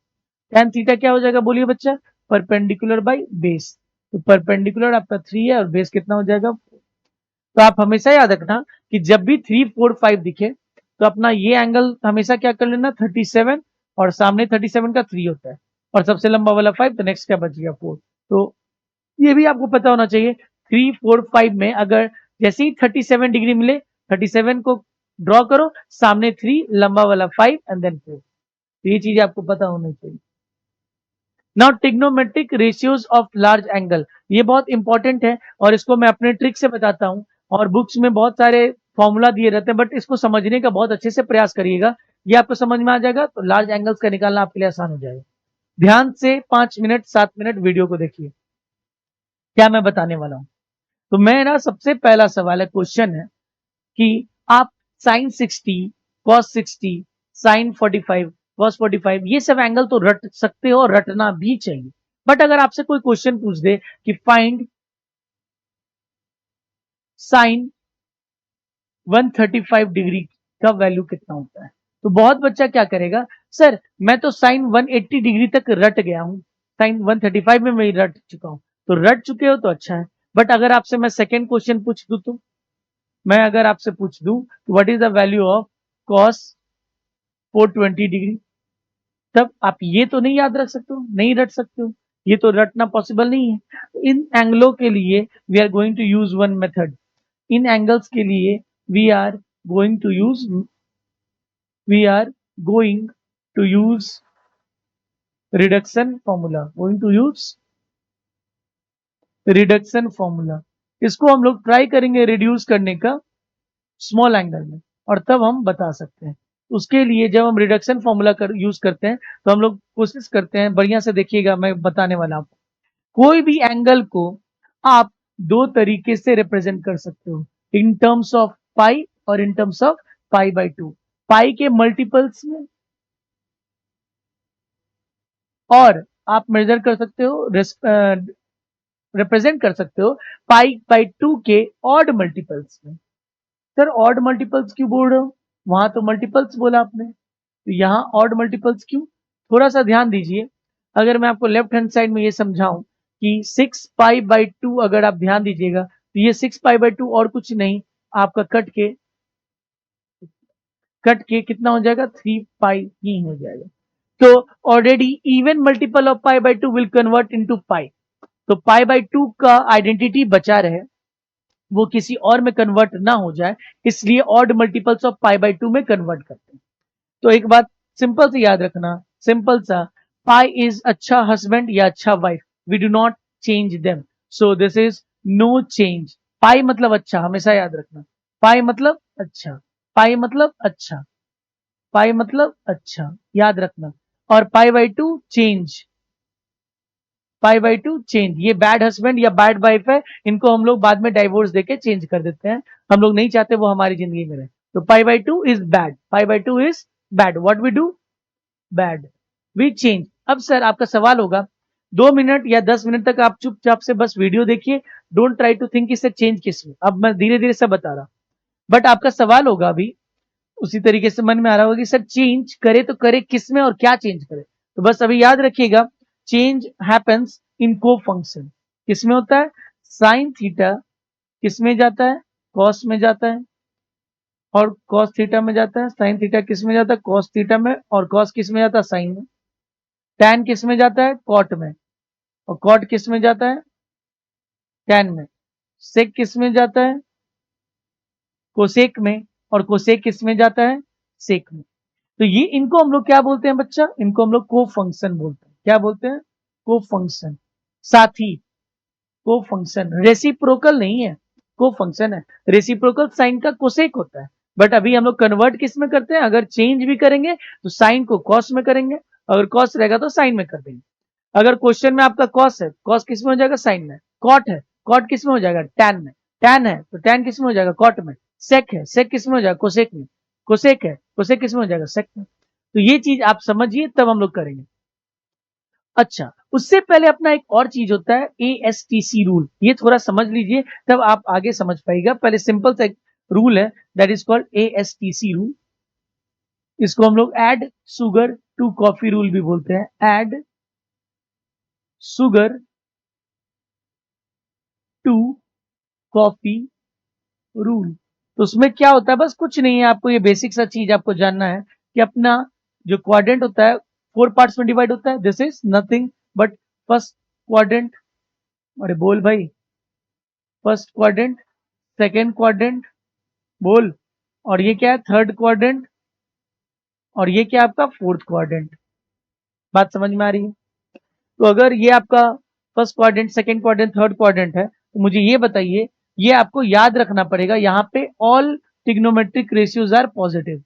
tan थीटा क्या हो जाएगा बोलिए बच्चा? Perpendicular by base. तो परपेंडिकुलर आपका 3 है और बेस कितना हो जाएगा? तो आप हमेशा याद रखना कि जब भी 3 4 5 दिखे तो अपना ये एंगल हमेशा क्या कर लेना? 37, और सामने 37 का 3 होता है और सबसे लंबा वाला 5, तो नेक्स्ट क्या बच गया? 4। तो ये भी आपको पता होना चाहिए। 3 4 5 में अगर जैसे ही 37 डिग्री मिले, 37 को ड्रॉ करो, सामने 3, लंबा वाला 5 एंड देन 4। तो ये चीज आपको पता होना चाहिए। Now trigonometric ratios of large angle, ये बहुत इंपॉर्टेंट है और इसको मैं अपने ट्रिक से बताता हूं। और बुक्स में बहुत सारे फॉर्मूला दिए रहते हैं, बट इसको समझने का बहुत अच्छे से प्रयास करिएगा। ये आपको समझ में आ जाएगा तो लार्ज एंगल्स का निकालना आपके लिए आसान हो जाएगा। ध्यान से 5 मिनट 7 मिनट वीडियो को देखिए क्या मैं बताने वाला हूं। तो मैं ना, सबसे पहला सवाल है, क्वेश्चन है कि आप साइन 60 कॉस 60 साइन 45 कॉस 45 ये सब एंगल तो रट सकते हो और रटना भी चाहिए। बट अगर आपसे कोई क्वेश्चन पूछ दे कि फाइंड साइन 135 डिग्री का वैल्यू कितना होता है। तो बहुत बच्चा क्या करेगा, सर मैं तो साइन 180 डिग्री तक रट गया हूं, साइन 135 में मैं रट चुका हूं। तो रट चुके हो तो अच्छा है, बट अगर आपसे मैं सेकेंड क्वेश्चन पूछ दूं, तो मैं अगर आपसे पूछ दूं what is the value of cos 420 degree, तब आप ये तो नहीं याद रख सकते हो, नहीं रट सकते हो, ये तो रटना पॉसिबल नहीं है। इन एंगलों के लिए we are going to use one method, इन एंगल्स के लिए we are going to use we are going to use reduction formula, going to use reduction formula। इसको हम लोग ट्राई करेंगे रिड्यूस करने का स्मॉल एंगल में, और तब हम बता सकते हैं। उसके लिए जब हम रिडक्शन फॉर्मूला यूज करते हैं तो हम लोग कोशिश करते हैं, बढ़िया से देखिएगा मैं बताने वाला हूं, कोई भी एंगल को आप दो तरीके से रिप्रेजेंट कर सकते हो, इन टर्म्स ऑफ पाई और इन टर्म्स ऑफ पाई बाय 2, पाई के मल्टीपल्स में, और आप मेजर कर सकते हो, रिप्रेजेंट कर सकते हो पाई बाय 2 के ऑड मल्टीपल्स में। सर ऑड मल्टीपल्स क्यों बोल रहे हो, वहां तो मल्टीपल्स बोला आपने, तो यहाँ ऑड मल्टीपल्स क्यों? थोड़ा सा ध्यान दीजिए, अगर मैं आपको लेफ्ट हैंड साइड में ये समझाऊं कि 6 पाई बाय 2, अगर आप ध्यान दीजिएगा तो ये 6 पाई बाय 2 और कुछ नहीं, आपका कट के कितना हो जाएगा, 3 पाई ही हो जाएगा। तो already even multiple of pi by 2 will convert into पाई, तो पाई बाय 2 का आइडेंटिटी बचा रहे, वो किसी और में कन्वर्ट ना हो जाए, इसलिए odd multiples of pi by 2 में कन्वर्ट करते हैं। तो एक बात सिंपल से याद रखना, सिंपल सा, पाई इज अच्छा हस्बैंड या अच्छा wife, we do not change them, so this is no change. Pi मतलब अच्छा, हमेशा याद रखना, पाई मतलब अच्छा, पाई मतलब अच्छा, पाई मतलब अच्छा, याद रखना। और पाई by 2 change, pi by 2 change, ये बैड हस्बैंड या बैड वाइफ है, इनको हम लोग बाद में डाइवोर्स देके चेंज कर देते हैं, हम लोग नहीं चाहते वो हमारी जिंदगी में रहे। तो pi by 2 is bad, pi by 2 is bad, what we do, bad, we change. अब सर आपका सवाल होगा, 2 मिनट या 10 मिनट तक आप चुपचाप से बस वीडियो देखिए, डोंट ट्राई टू थिंक इससे चेंज किस में, अब मैं धीरे धीरे सब बता रहा, बट आपका सवाल होगा अभी उसी तरीके से मन में आ रहा होगा कि सर चेंज करे तो करे किस में और क्या चेंज करे। तो बस अभी याद रखिएगा, चेंज हैपेंस इन को फंक्शन, किस में होता है, साइन थीटा किस में जाता है, कॉस में जाता है, और कॉस थीटा में जाता है, साइन थीटा किस में जाता है, कॉस थीटा में, और कॉस किस में जाता है, साइन में, टैन किस में जाता है, कॉट में, और कॉट किस में जाता है, टैन में, सेक किस में जाता है, कोसेक में, और कोसेक किस में जाता है, सेक में। तो ये इनको हम लोग क्या बोलते हैं बच्चा, इनको हम लोग को फंक्शन बोलते हैं, क्या बोलते हैं, को फंक्शन, साथी, को फंक्शन, रेसिप्रोकल नहीं है, को फंक्शन है। रेसिप्रोकल साइन का कोसेक होता है, बट अभी हम लोग कन्वर्ट किस में करते हैं, अगर चेंज भी करेंगे तो साइन को कॉस में करेंगे, अगर कॉस रहेगा तो साइन में कर देंगे। अगर क्वेश्चन में आपका कॉस है, कॉस किस में हो जाएगा, साइन में, कॉट है, कॉट किस में हो जाएगा, टैन में, टैन है तो टैन किस में हो जाएगा, कॉट में, सेक है, सेक किस में हो जाएगा, कोसेक में, कोसेक है, कोसेक किस में हो जाएगा, सेक में। तो ये चीज आप समझिए तब हम लोग करेंगे। अच्छा, उससे पहले अपना एक और चीज होता है ASTC रूल, ये थोड़ा समझ लीजिए तब आप आगे समझ पाएगा। पहले सिंपल सा एक रूल है, that is called ASTC rule, इसको हम लोग add sugar to coffee rule भी बोलते हैं, add sugar to coffee rule. तो उसमें क्या होता है, बस कुछ नहीं है, आपको ये बेसिक सा चीज आपको जानना है कि अपना जो क्वाड्रेंट होता है 4 पार्ट्स में डिवाइड होता है, this is nothing but first quadrant, अरे बोल भाई, फर्स्ट क्वाड्रेंट, सेकेंड क्वाड्रेंट, बोल, और ये क्या है, थर्ड क्वाड्रेंट, और ये क्या है आपका फोर्थ क्वाड्रेंट। बात समझ में आ रही है? तो अगर ये आपका first quadrant, second quadrant, third quadrant है, तो मुझे ये बताइए, ये आपको याद रखना पड़ेगा, यहाँ पे all trigonometric ratios are positive,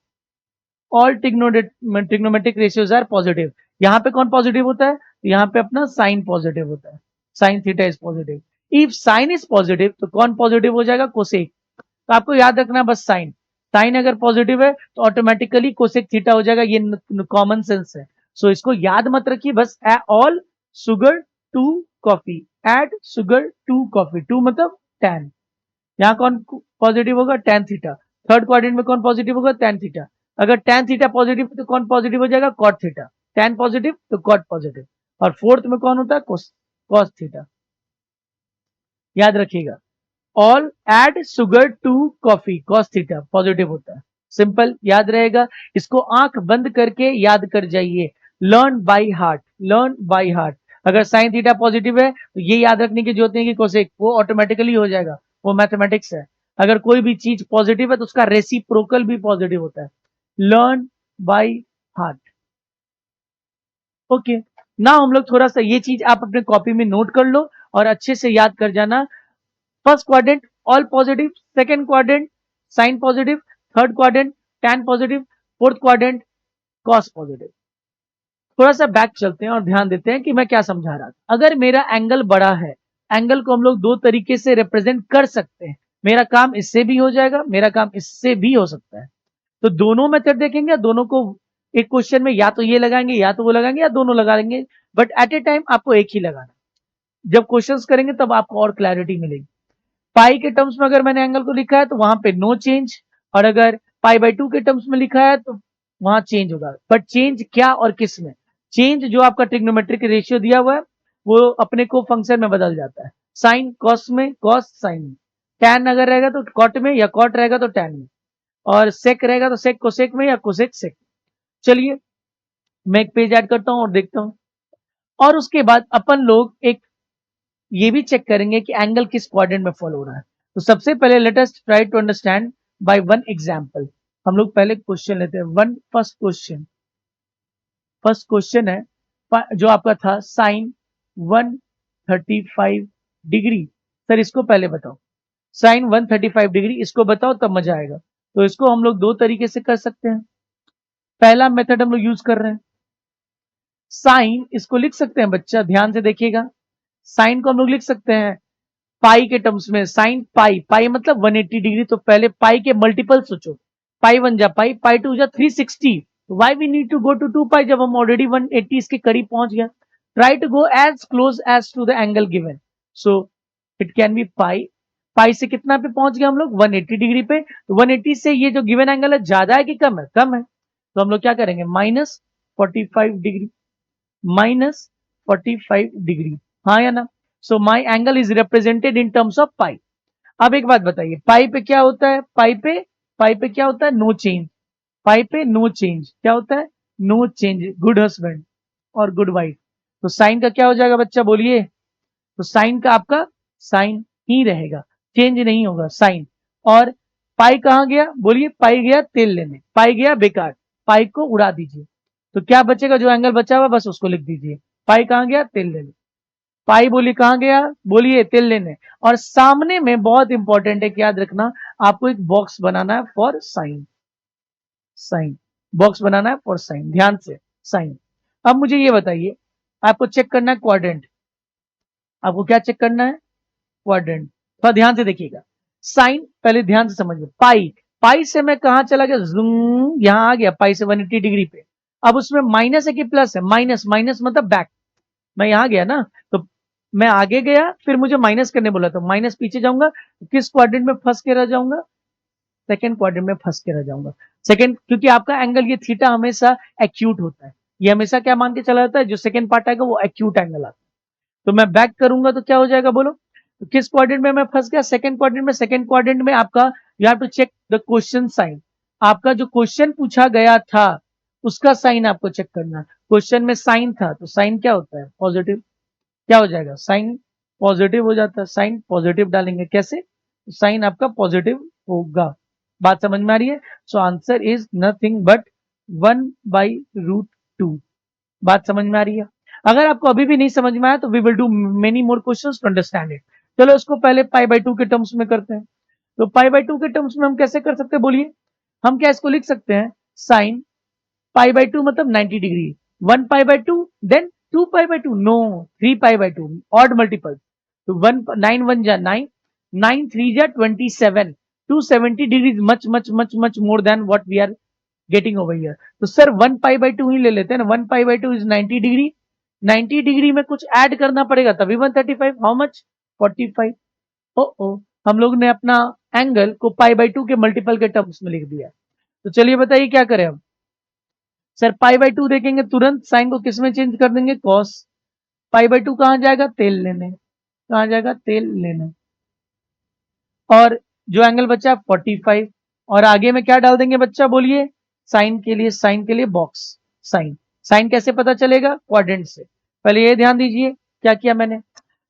all trigonometric ratios are positive. यहाँ पे कौन पॉजिटिव होता है, यहाँ पे अपना साइन पॉजिटिव होता है, sine theta is positive. If sine is positive तो कौन पॉजिटिव हो जाएगा, कोसेक। तो आपको याद रखना बस साइन, साइन अगर पॉजिटिव है तो ऑटोमेटिकली कोसेक थीटा हो जाएगा, ये कॉमन सेंस है। सो इसको याद मत रखिए, बस all sugar to coffee, add sugar to coffee, to मतलब 10, यहाँ कौन पॉजिटिव होगा, tan थीटा। थर्ड क्वाड्रेंट में कौन पॉजिटिव होगा, tan थीटा। अगर tan थीटा पॉजिटिव तो कौन पॉजिटिव हो जाएगा, cot थीटा। tan पॉजिटिव तो cot पॉजिटिव। और फोर्थ में कौन होता है, cos थीटा। याद रखिएगा, all add sugar to coffee, cos theta positive होता है। सिंपल याद रहेगा, इसको आंख बंद करके याद कर जाइए। Learn by heart, learn by heart. अगर साइन थीटा पॉजिटिव है तो ये याद रखने की जरूरत नहीं कि कोसेक, वो ऑटोमेटिकली हो जाएगा, वो मैथमेटिक्स है। अगर कोई भी चीज पॉजिटिव है तो उसका रेसिप्रोकल भी पॉजिटिव होता है। Learn by heart. ओके, ना हम लोग थोड़ा सा ये चीज आप अपने कॉपी में नोट कर लो और अच्छे से याद कर जाना। First quadrant all positive, second quadrant sine positive, third quadrant tan positive, fourth quadrant cos positive. थोड़ा सा बैक चलते हैं और ध्यान देते हैं कि मैं क्या समझा रहा था। अगर मेरा एंगल बड़ा है, एंगल को हम लोग दो तरीके से रिप्रेजेंट कर सकते हैं। मेरा काम इससे भी हो जाएगा, मेरा काम इससे भी हो सकता है। तो दोनों मेथड देखेंगे, दोनों को एक क्वेश्चन में या तो ये लगाएंगे या तो वो लगाएंगे या दोनों लगा लेंगे, बट एट ए टाइम आपको एक ही लगाना। जब क्वेश्चंस करेंगे तब आपको और क्लैरिटी मिलेगी। पाई के टर्म्स में अगर मैंने एंगल को लिखा है तो वहां पे नो चेंज, और अगर पाई/2 के टर्म्स में लिखा है तो वहां चेंज होगा। बट चेंज क्या और किस में? चेंज जो आपका ट्रिग्नोमेट्रिक रेशियो दिया हुआ है वो अपने को फंक्शन में बदल जाता है। साइन कॉस में, कॉस साइन में। टैन अगर रहेगा तो कॉट में, या कॉट रहेगा तो टैन में, और सेक रहेगा तो सेक कोसेक में, या कोसेक सेक। चलिए मैं एक पेज ऐड करता हूं और देखता हूं। और उसके बाद अपन लोग एक ये भी चेक करेंगे कि एंगल किस क्वाड्रेंट में फॉल हो रहा है। तो सबसे पहले let us try to understand by one example. हम लोग पहले क्वेश्चन लेते हैं। फर्स्ट क्वेश्चन है जो आपका था साइन 135 डिग्री। सर इसको पहले बताओ, साइन 135 डिग्री इसको बताओ तब मजा आएगा। तो इसको हम लोग दो तरीके से कर सकते हैं। पहला मेथड हम लोग यूज कर रहे हैं, साइन इसको लिख सकते हैं, बच्चा ध्यान से देखिएगा। साइन को हम लोग लिख सकते हैं पाई के टर्म्स में। साइन पाई, पाई मतलब 180 डिग्री। तो पहले पाई के मल्टीपल सोचो, पाई 1 जा पाई, पाई 2 जा 360। Why we need to go to 2 pi जब हम ऑलरेडी 180 इसके करीब पहुंच गया। Try to go as close as to the angle given, so it can be pi. Pi से कितना पे पहुंच गया हम लोग, 180 डिग्री पे। तो 180 से ये जो गिवन एंगल है ज्यादा है कि कम है, कम है। तो हम लोग क्या करेंगे, -45 डिग्री, -45 डिग्री, हाँ या ना। So my angle is represented in terms of pi. अब एक बात बताइए, पाई पे क्या होता है, पाई पे क्या होता है, नो चेंज। पाई पे नो चेंज क्या होता है, नो चेंज। गुड हस्बैंड और गुड वाइफ। तो साइन का क्या हो जाएगा बच्चा, बोलिए। तो साइन का आपका साइन ही रहेगा, चेंज नहीं होगा साइन। और पाई कहां गया, बोलिए। पाई गया तेल लेने, पाई गया बेकार, पाई को उड़ा दीजिए। तो क्या बचेगा, जो एंगल बचा हुआ बस उसको लिख दीजिए। पाई कहां गया, तेल लेने। पाई बोली कहां गया, बोलिए तेल लेने। और सामने में बहुत इंपॉर्टेंट है कि याद रखना, आपको एक बॉक्स बनाना है फॉर साइन। साइन बॉक्स बनाना है फॉर साइन, ध्यान से साइन। अब मुझे ये बताइए, आपको चेक करना है क्वाड्रेंट। आपको क्या चेक करना है, क्वाड्रेंट। थोड़ा ध्यान से देखिएगा। साइन पहले ध्यान से समझिए, पाई, पाई से मैं कहां चला गया, जूम यहां आ गया पाई से 180 डिग्री पे। अब उसमें माइनस है कि प्लस है, माइनस, माइनस मतलब बैक। मैं यहां गया ना, तो मैं आगे गया, फिर मुझे माइनस करने बोला, तो माइनस पीछे जाऊंगा, तो किस क्वाड्रेंट में फंस के रह जाऊंगा, सेकंड क्वाड्रेंट में फंस के रह जाऊंगा। सेकंड, क्योंकि आपका एंगल ये थीटा हमेशा एक्यूट होता है। ये हमेशा क्या मान के चला जाता है, जो सेकंड पार्ट आएगा वो एक्यूट एंगल आता है। तो मैं बैक करूंगा तो क्या हो जाएगा, बोलो। तो किस क्वाड्रेंट में मैं फंस गया, सेकंड क्वाड्रेंट में। सेकंड क्वाड्रेंट में आपका you have to check the question sine. आपका जो क्वेश्चन पूछा गया था उसका साइन आपको चेक करना। क्वेश्चन में साइन था तो साइन क्या होता है, पॉजिटिव। क्या हो जाएगा, साइन पॉजिटिव हो जाता है। साइन पॉजिटिव डालेंगे, कैसे, साइन आपका पॉजिटिव होगा। बात समझ में आ रही है। So answer is nothing but 1/√2। बात समझ में आ रही है। अगर आपको अभी भी नहीं समझ में आया तो we will do many more questions to understand it. चलो इसको पहले पाई/2 के टर्म्स में करते हैं। तो पाई/2 के टर्म्स में हम कैसे कर सकते हैं, बोलिए। हम क्या इसको लिख सकते हैं, साइन पाई/2 मतलब 90 degree. 1 pi then 2 pi, no 3 pi, odd multiple. तो 9 1 जा 9, 9 3 जा 27, 270 degree, much much much much more than what we are getting over here. तो सर 1 पाई/2 ही ले लेते हैं ना, 1 पाई/2 इज 90 डिग्री। 90 डिग्री में कुछ ऐड करना पड़ेगा तभी 135। How much, 45। ओ ओ हम लोग ने अपना एंगल को पाई बाई 2 के मल्टीपल के टर्म्स में लिख दिया। तो चलिए बताइए क्या करें हम। सर पाई बाई 2 देखेंगे तुरंत साइन को किस में चेंज कर देंगे, कॉस। पाई बाई 2 कहां जाएगा, तेल लेने। कहां जाएगा, तेल लेने। और जो एंगल बचा 45, और आगे में क्या डाल देंगे बच्चा बोलिए, साइन के लिए बॉक्स। साइन साइन कैसे पता चलेगा, क्वाड्रेंट से। पहले ये ध्यान दीजिए क्या किया मैंने,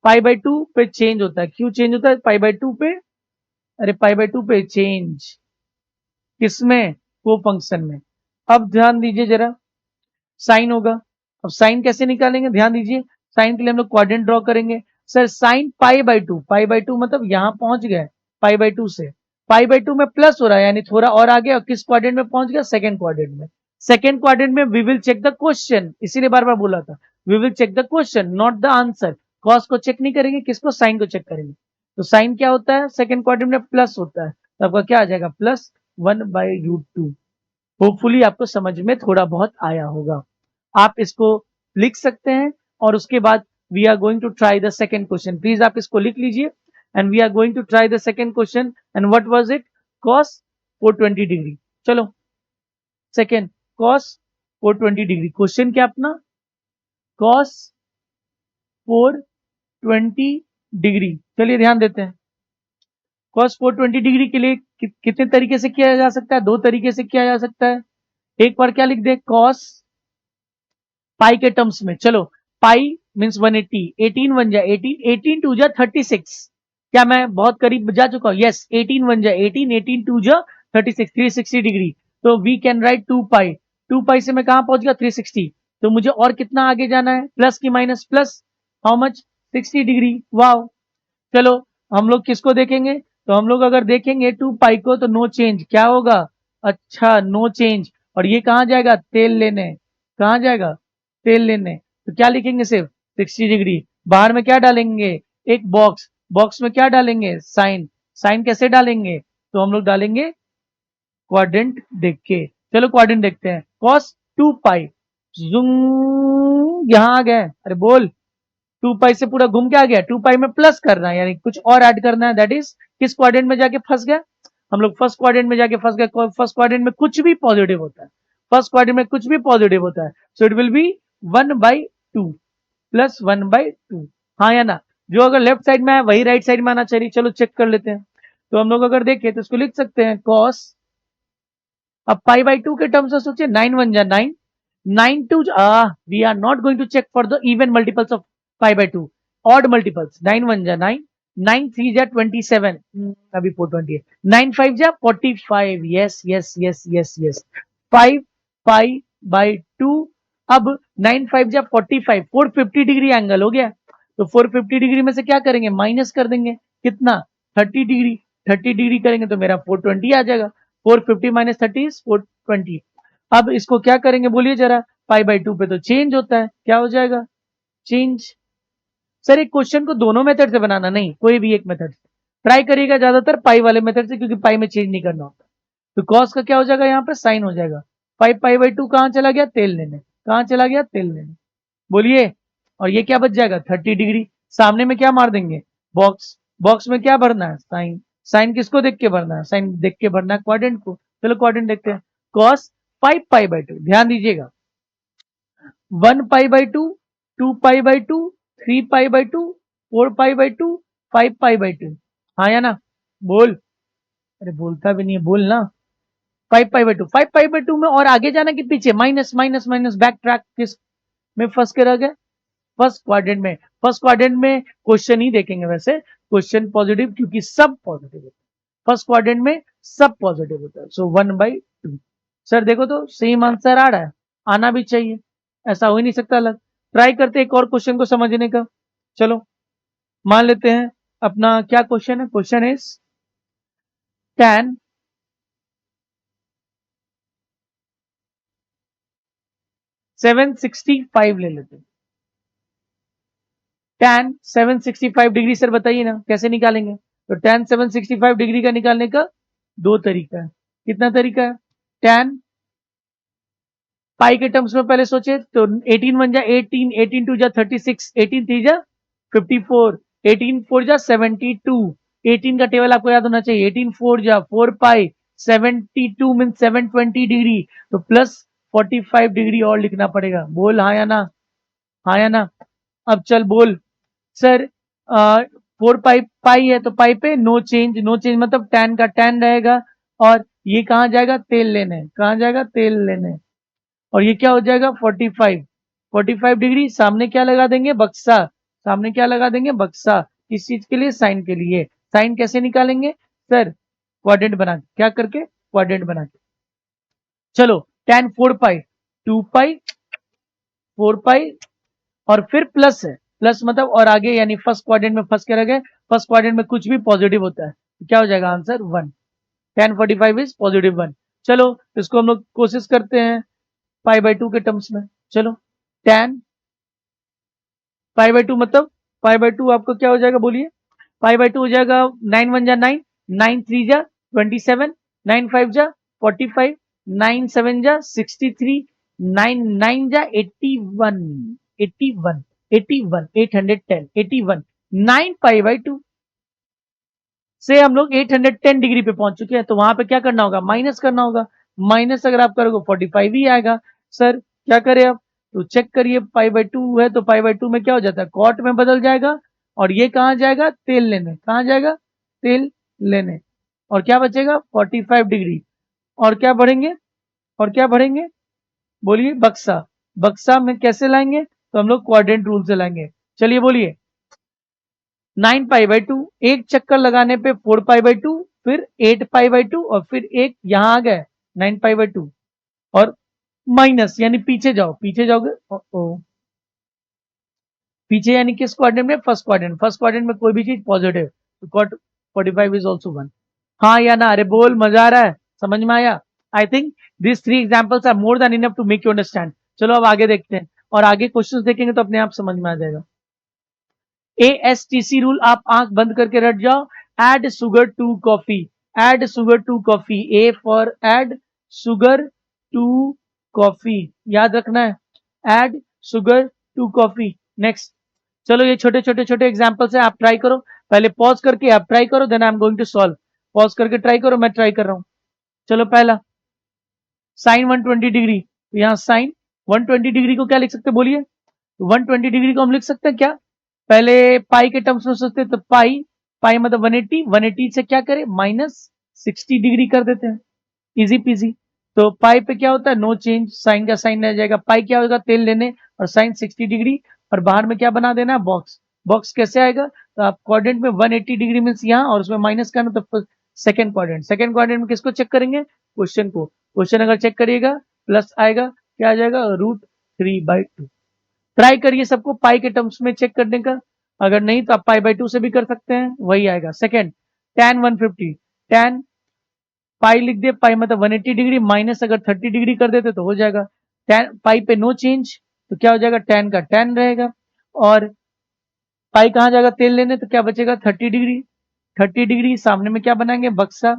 पाई बाई 2 पे चेंज होता है, क्यों चेंज होता है पाई बाई 2 पे, अरे पाई बाई 2 पे चेंज किसमें, को फंक्शन में। अब ध्यान दीजिए जरा, साइन होगा। अब साइन कैसे निकालेंगे, ध्यान दीजिए, साइन के लिए हम लोग क्वाड्रेंट ड्रॉ करेंगे। Sir sine pi by 2, pi by 2 मतलब यहां पहुंच गए, पाई बाई 2 से पाई बाई 2 में प्लस हो रहा है, यानी थोड़ा और आगे, और किस क्वाड्रेंट में पहुंच गया, सेकंड क्वाड्रेंट में। सेकंड क्वाड्रेंट में we will check the question, इसीलिए बार बार बोला था, we will check the question not the answer. Cos को चेक नहीं करेंगे, किसको, साइन को चेक करेंगे। तो साइन क्या होता है, सेकंड क्वाड्रेंट में प्लस होता है, तो आपका क्या आ जाएगा, प्लस 1/√2। होपफुली आपको समझ में थोड़ा बहुत आया होगा। आप इसको लिख सकते हैं, और उसके बाद we are going to try the second question. Please आप इसको लिख लीजिए, and we are going to try the second question. And what was it, cos 420 degree. चलो सेकेंड, कॉस 420 डिग्री। क्वेश्चन क्या अपना, कॉस 420 डिग्री। चलिए ध्यान देते हैं, कॉस 420 डिग्री के लिए कितने तरीके से किया जा सकता है, दो तरीके से किया जा सकता है। एक बार क्या लिख दे, कॉस पाई के टर्म्स में, चलो पाई मीन्स 180, 18 बन जाए 18, 18 टू जा 36। क्या मैं बहुत करीब जा चुका हूं, यस 18 बन जाए 18, 18 टू जा 36, 360 डिग्री। तो वी कैन राइट 2 पाई, 2 पाई से मैं कहां पहुंच गया, 360। तो मुझे और कितना आगे जाना है, प्लस की minus, plus how much, 60 degree. Wow, चलो हम लोग किसको देखेंगे, तो हम लोग अगर देखेंगे 2 पाई को, तो नो चेंज क्या होगा, अच्छा नो चेंज। और ये कहां जाएगा, तेल लेने। कहां जाएगा, तेल लेने। तो क्या लिखेंगे, सिर्फ 60 डिग्री। बाहर में क्या डालेंगे, एक बॉक्स, बॉक्स में क्या डालेंगे, साइन। साइन कैसे डालेंगे, तो हम लोग डालेंगे क्वाड्रेंट देख के। चलो क्वाड्रेंट देखते हैं, कॉस 2 पाई, जूम यहां आ गए, अरे बोल, 2 पाई से पूरा घूम के आ गया, 2 पाई में प्लस करना है, यानी कुछ और ऐड करना है, दैट इज किस क्वाड्रेंट में जाके फंस गया, हम लोग फर्स्ट क्वाड्रेंट में जाके फंस गए। फर्स्ट क्वाड्रेंट में कुछ भी पॉजिटिव होता है, फर्स्ट क्वाड्रेंट में कुछ भी पॉजिटिव होता है, so it will be 1/2 plus 1/2। हाँ या ना, जो अगर लेफ्ट साइड में है वही राइट साइड में आना चाहिए। चलो चेक कर लेते हैं। तो हम लोग अगर देखें तो इसको लिख सकते हैं, कॉस, अब पाई बाई 2 के टर्म्स में सोचिए, 9 1 जा 9, 9 2 we are not going to check for the even multiples of pi by 2, odd multiples. 9 1 जा 9, 9 3 जा 27, अभी 420 है, 9 5 जा 45, yes yes yes yes yes, 5 pi by 2। अब 9 5 जा 45, 450 डिग्री एंगल हो गया। तो 450 डिग्री में से क्या करेंगे, माइनस कर देंगे, कितना, 30 डिग्री। 30 डिग्री करेंगे तो मेरा 420 आ जाएगा, 450 माइनस 30 इज 420। अब इसको क्या करेंगे बोलिए जरा, पाई बाई 2 पे तो चेंज होता है, क्या हो जाएगा, चेंज। सर एक क्वेश्चन को दोनों मेथड से बनाना, नहीं कोई भी एक मेथड से ट्राई करिएगा, ज्यादातर पाई वाले मेथड से, क्योंकि पाई में चेंज नहीं करना होता। तो कॉस का क्या हो जाएगा, यहाँ पे साइन हो जाएगा। 5 पाई बाई 2 कहां चला गया, तेल लेने। कहां चला गया, तेल लेने, बोलिए। और ये क्या बच जाएगा, 30 डिग्री। सामने में क्या मार देंगे, बॉक्स, बॉक्स में क्या भरना है, साइन। साइन किसको देख के भरना है, साइन देख के भरना है क्वाड्रेंट को। चलो क्वाड्रेंट देखते हैं, कॉस 5 पाई बाई 2, ध्यान दीजिएगा, 1 पाई by 2, 2 pi by 2, 3 pi by 2, 4 pi by 2, 5 pi by 2। हाँ या ना, बोल, अरे बोलता भी नहीं है, बोल ना। 5 पाई बाई 2, 5 पाई बाई 2 में और आगे जाना कि पीछे, minus minus minus, back track किस में फंस के रह गए, फर्स्ट क्वाड्रेंट में। फर्स्ट क्वाड्रेंट में क्वेश्चन ही देखेंगे, वैसे क्वेश्चन पॉजिटिव, क्योंकि सब पॉजिटिव होता है फर्स्ट क्वाड्रेंट में, सब पॉजिटिव होता है। सो 1/2। सर देखो तो सेम आंसर आ रहा है, आना भी चाहिए, ऐसा हो ही नहीं सकता अलग। ट्राई करते एक और क्वेश्चन को समझने का। चलो मान लेते हैं अपना क्या क्वेश्चन है, क्वेश्चन इज tan 765 ले लेते हैं। tan 765 डिग्री सर बताइए ना कैसे निकालेंगे। तो tan 765 डिग्री का निकालने का दो तरीका है। कितना तरीका है, tan पाई के टर्म्स में पहले सोचे तो 18 बन जा 18, 18 टू जा 36, 18 3 जा 54, 18 4 जा 72, 18 का टेबल आपको याद होना चाहिए। 18 4 जा 4 पाई 72 मीन 720 डिग्री, तो प्लस 45 डिग्री और लिखना पड़ेगा। बोल हाँ या ना, हाँ या ना। अब चल बोल सर, 4 पाई पाई है तो पाई पे नो चेंज, नो चेंज मतलब tan का tan रहेगा, और ये कहाँ जाएगा, तेल लेने, कहाँ जाएगा, तेल लेने, और ये क्या हो जाएगा 45, 45 डिग्री, सामने क्या लगा देंगे, बक्सा, सामने क्या लगा देंगे, बक्सा, किस चीज के लिए, साइन के लिए। साइन कैसे निकालेंगे सर, क्वाड्रेंट बना के, क्या करके, क्वाड्रेंट बना के। चलो tan 4 पाई 2 पाई 4 पाई, और फिर प्लस है, प्लस मतलब और आगे, यानी फर्स्ट क्वाड्रेंट में फंस के रह गए, फर्स्ट क्वाड्रेंट में कुछ भी पॉजिटिव होता है तो क्या हो जाएगा आंसर 1, tan 45 इज पॉजिटिव 1। चलो इसको हम लोग कोशिश करते हैं पाई बाई 2 के टर्म्स में। चलो tan पाई बाई 2 मतलब पाई बाई 2 आपको क्या हो जाएगा, बोलिए, पाई बाई 2 हो जाएगा 9 1 जा 9, 9 3 जा 27, 9 5 जा 45, 9 7 जा 63, 9 9 जा 81, 81, 81, 810, 81, 9 पाई बाई 2 से हम लोग 810 डिग्री पे पहुंच चुके हैं, तो वहां पे क्या करना होगा, माइनस करना होगा। माइनस अगर आप करोगे 45 ही आएगा। सर क्या करें अब, तो चेक करिए, पाई बाई 2 है तो पाई बाई 2 में क्या हो जाता है, कॉट में बदल जाएगा, और ये कहाँ जाएगा, तेल लेने, कहाँ जाएगा, तेल लेने, और क्या बचेगा 45 डिग्री, और क्या बढ़ेंगे, और क्या बढ़ेंगे, बोलिए, बक्सा, बक्सा में कैसे लाएंगे, तो हम लोग क्वाड्रेंट रूल से लाएंगे। चलिए बोलिए, 9 पाई बाई 2, एक चक्कर लगाने पे 4 पाई बाई 2, फिर 8 पाई बाई 2, और फिर एक यहां आ गए 9 पाई बाई 2, और माइनस यानी पीछे जाओ, पीछे जाओगे, पीछे यानी किस क्वाड्रेंट में, फर्स्ट क्वाड्रेंट, फर्स्ट क्वाड्रेंट में कोई भी चीज पॉजिटिव, तो कॉट 45 इज ऑल्सो 1। हाँ या ना, अरे बोल, मजा आ रहा है, समझ में आया। I think this 3 examples are more than enough to make you understand. चलो अब आगे देखते हैं, और आगे क्वेश्चंस देखेंगे तो अपने आप समझ में आ जाएगा। ASTC रूल, आप आंख बंद करके रट जाओ। Add sugar to coffee, add sugar to coffee, A for add sugar to coffee, याद रखना है, add sugar to coffee. Next, चलो ये छोटे छोटे छोटे एग्जांपल्स हैं, आप ट्राई करो, पहले पॉज करके आप ट्राई करो, then I am going to solve. Pause करके ट्राई करो, मैं ट्राई कर रहा हूं। चलो पहला, साइन 120 डिग्री, तो यहाँ साइन 120 डिग्री को क्या लिख सकते हैं, बोलिए, 120 डिग्री को हम लिख सकते हैं क्या, पहले पाई के टर्म्स में सोचते हैं, तो पाई, पाई मतलब 180, 180 से क्या करें, माइनस 60 डिग्री कर देते हैं, इजी पीजी। तो पाई पे क्या होता है, नो चेंज, साइन का साइन रह जाएगा, पाई क्या होगा, तेल लेने, और साइन 60 डिग्री, और बाहर में क्या बना देना है, बॉक्स। बॉक्स कैसे आएगा, तो आप क्वाड्रेंट में 180 डिग्री मीन्स यहाँ, और उसमें माइनस करना, तो सेकंड क्वाड्रेंट, सेकंड क्वाड्रेंट में किसको चेक करेंगे, क्वेश्चन को, क्वेश्चन अगर चेक करिएगा प्लस आएगा, क्या आ जाएगा, √3/2। ट्राई करिए सबको पाई के टर्म्स में चेक करने का, अगर नहीं तो आप पाई बाई 2 से भी कर सकते हैं, वही आएगा। सेकंड, tan 150, tan पाई लिख दे, पाई मतलब 180 डिग्री, माइनस अगर 30 डिग्री कर देते तो हो जाएगा, tan पाई पे नो चेंज, तो क्या हो जाएगा, tan का tan रहेगा, और पाई कहाँ जाएगा, तेल लेने, तो क्या बचेगा 30 डिग्री, 30 डिग्री सामने में क्या बनाएंगे, बक्सा।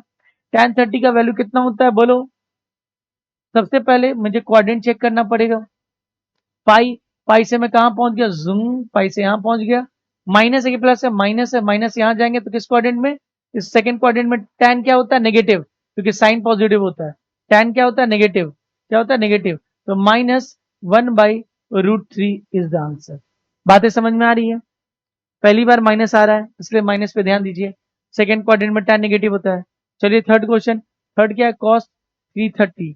tan 30 का वैल्यू कितना होता है, बोलो, सबसे पहले मुझे क्वाड्रेंट चेक करना पड़ेगा, पाई, पाई से मैं कहां पहुंच गया, जूम, पाई से यहां पहुंच गया, माइनस है कि प्लस है, माइनस है, माइनस यहां जाएंगे तो किस क्वाड्रेंट में, इस सेकंड क्वाड्रेंट में। tan क्या होता है, नेगेटिव, क्योंकि साइन पॉजिटिव होता है, tan क्या होता है, नेगेटिव, क्या होता है, नेगेटिव, तो -1/√3 इज द आंसर। बातें समझ में आ रही है, पहली बार माइनस आ रहा है इसलिए माइनस पे ध्यान दीजिए, सेकंड क्वाड्रेंट में tan नेगेटिव होता है। चलिए थर्ड क्वेश्चन, थर्ड क्या है, cos 330,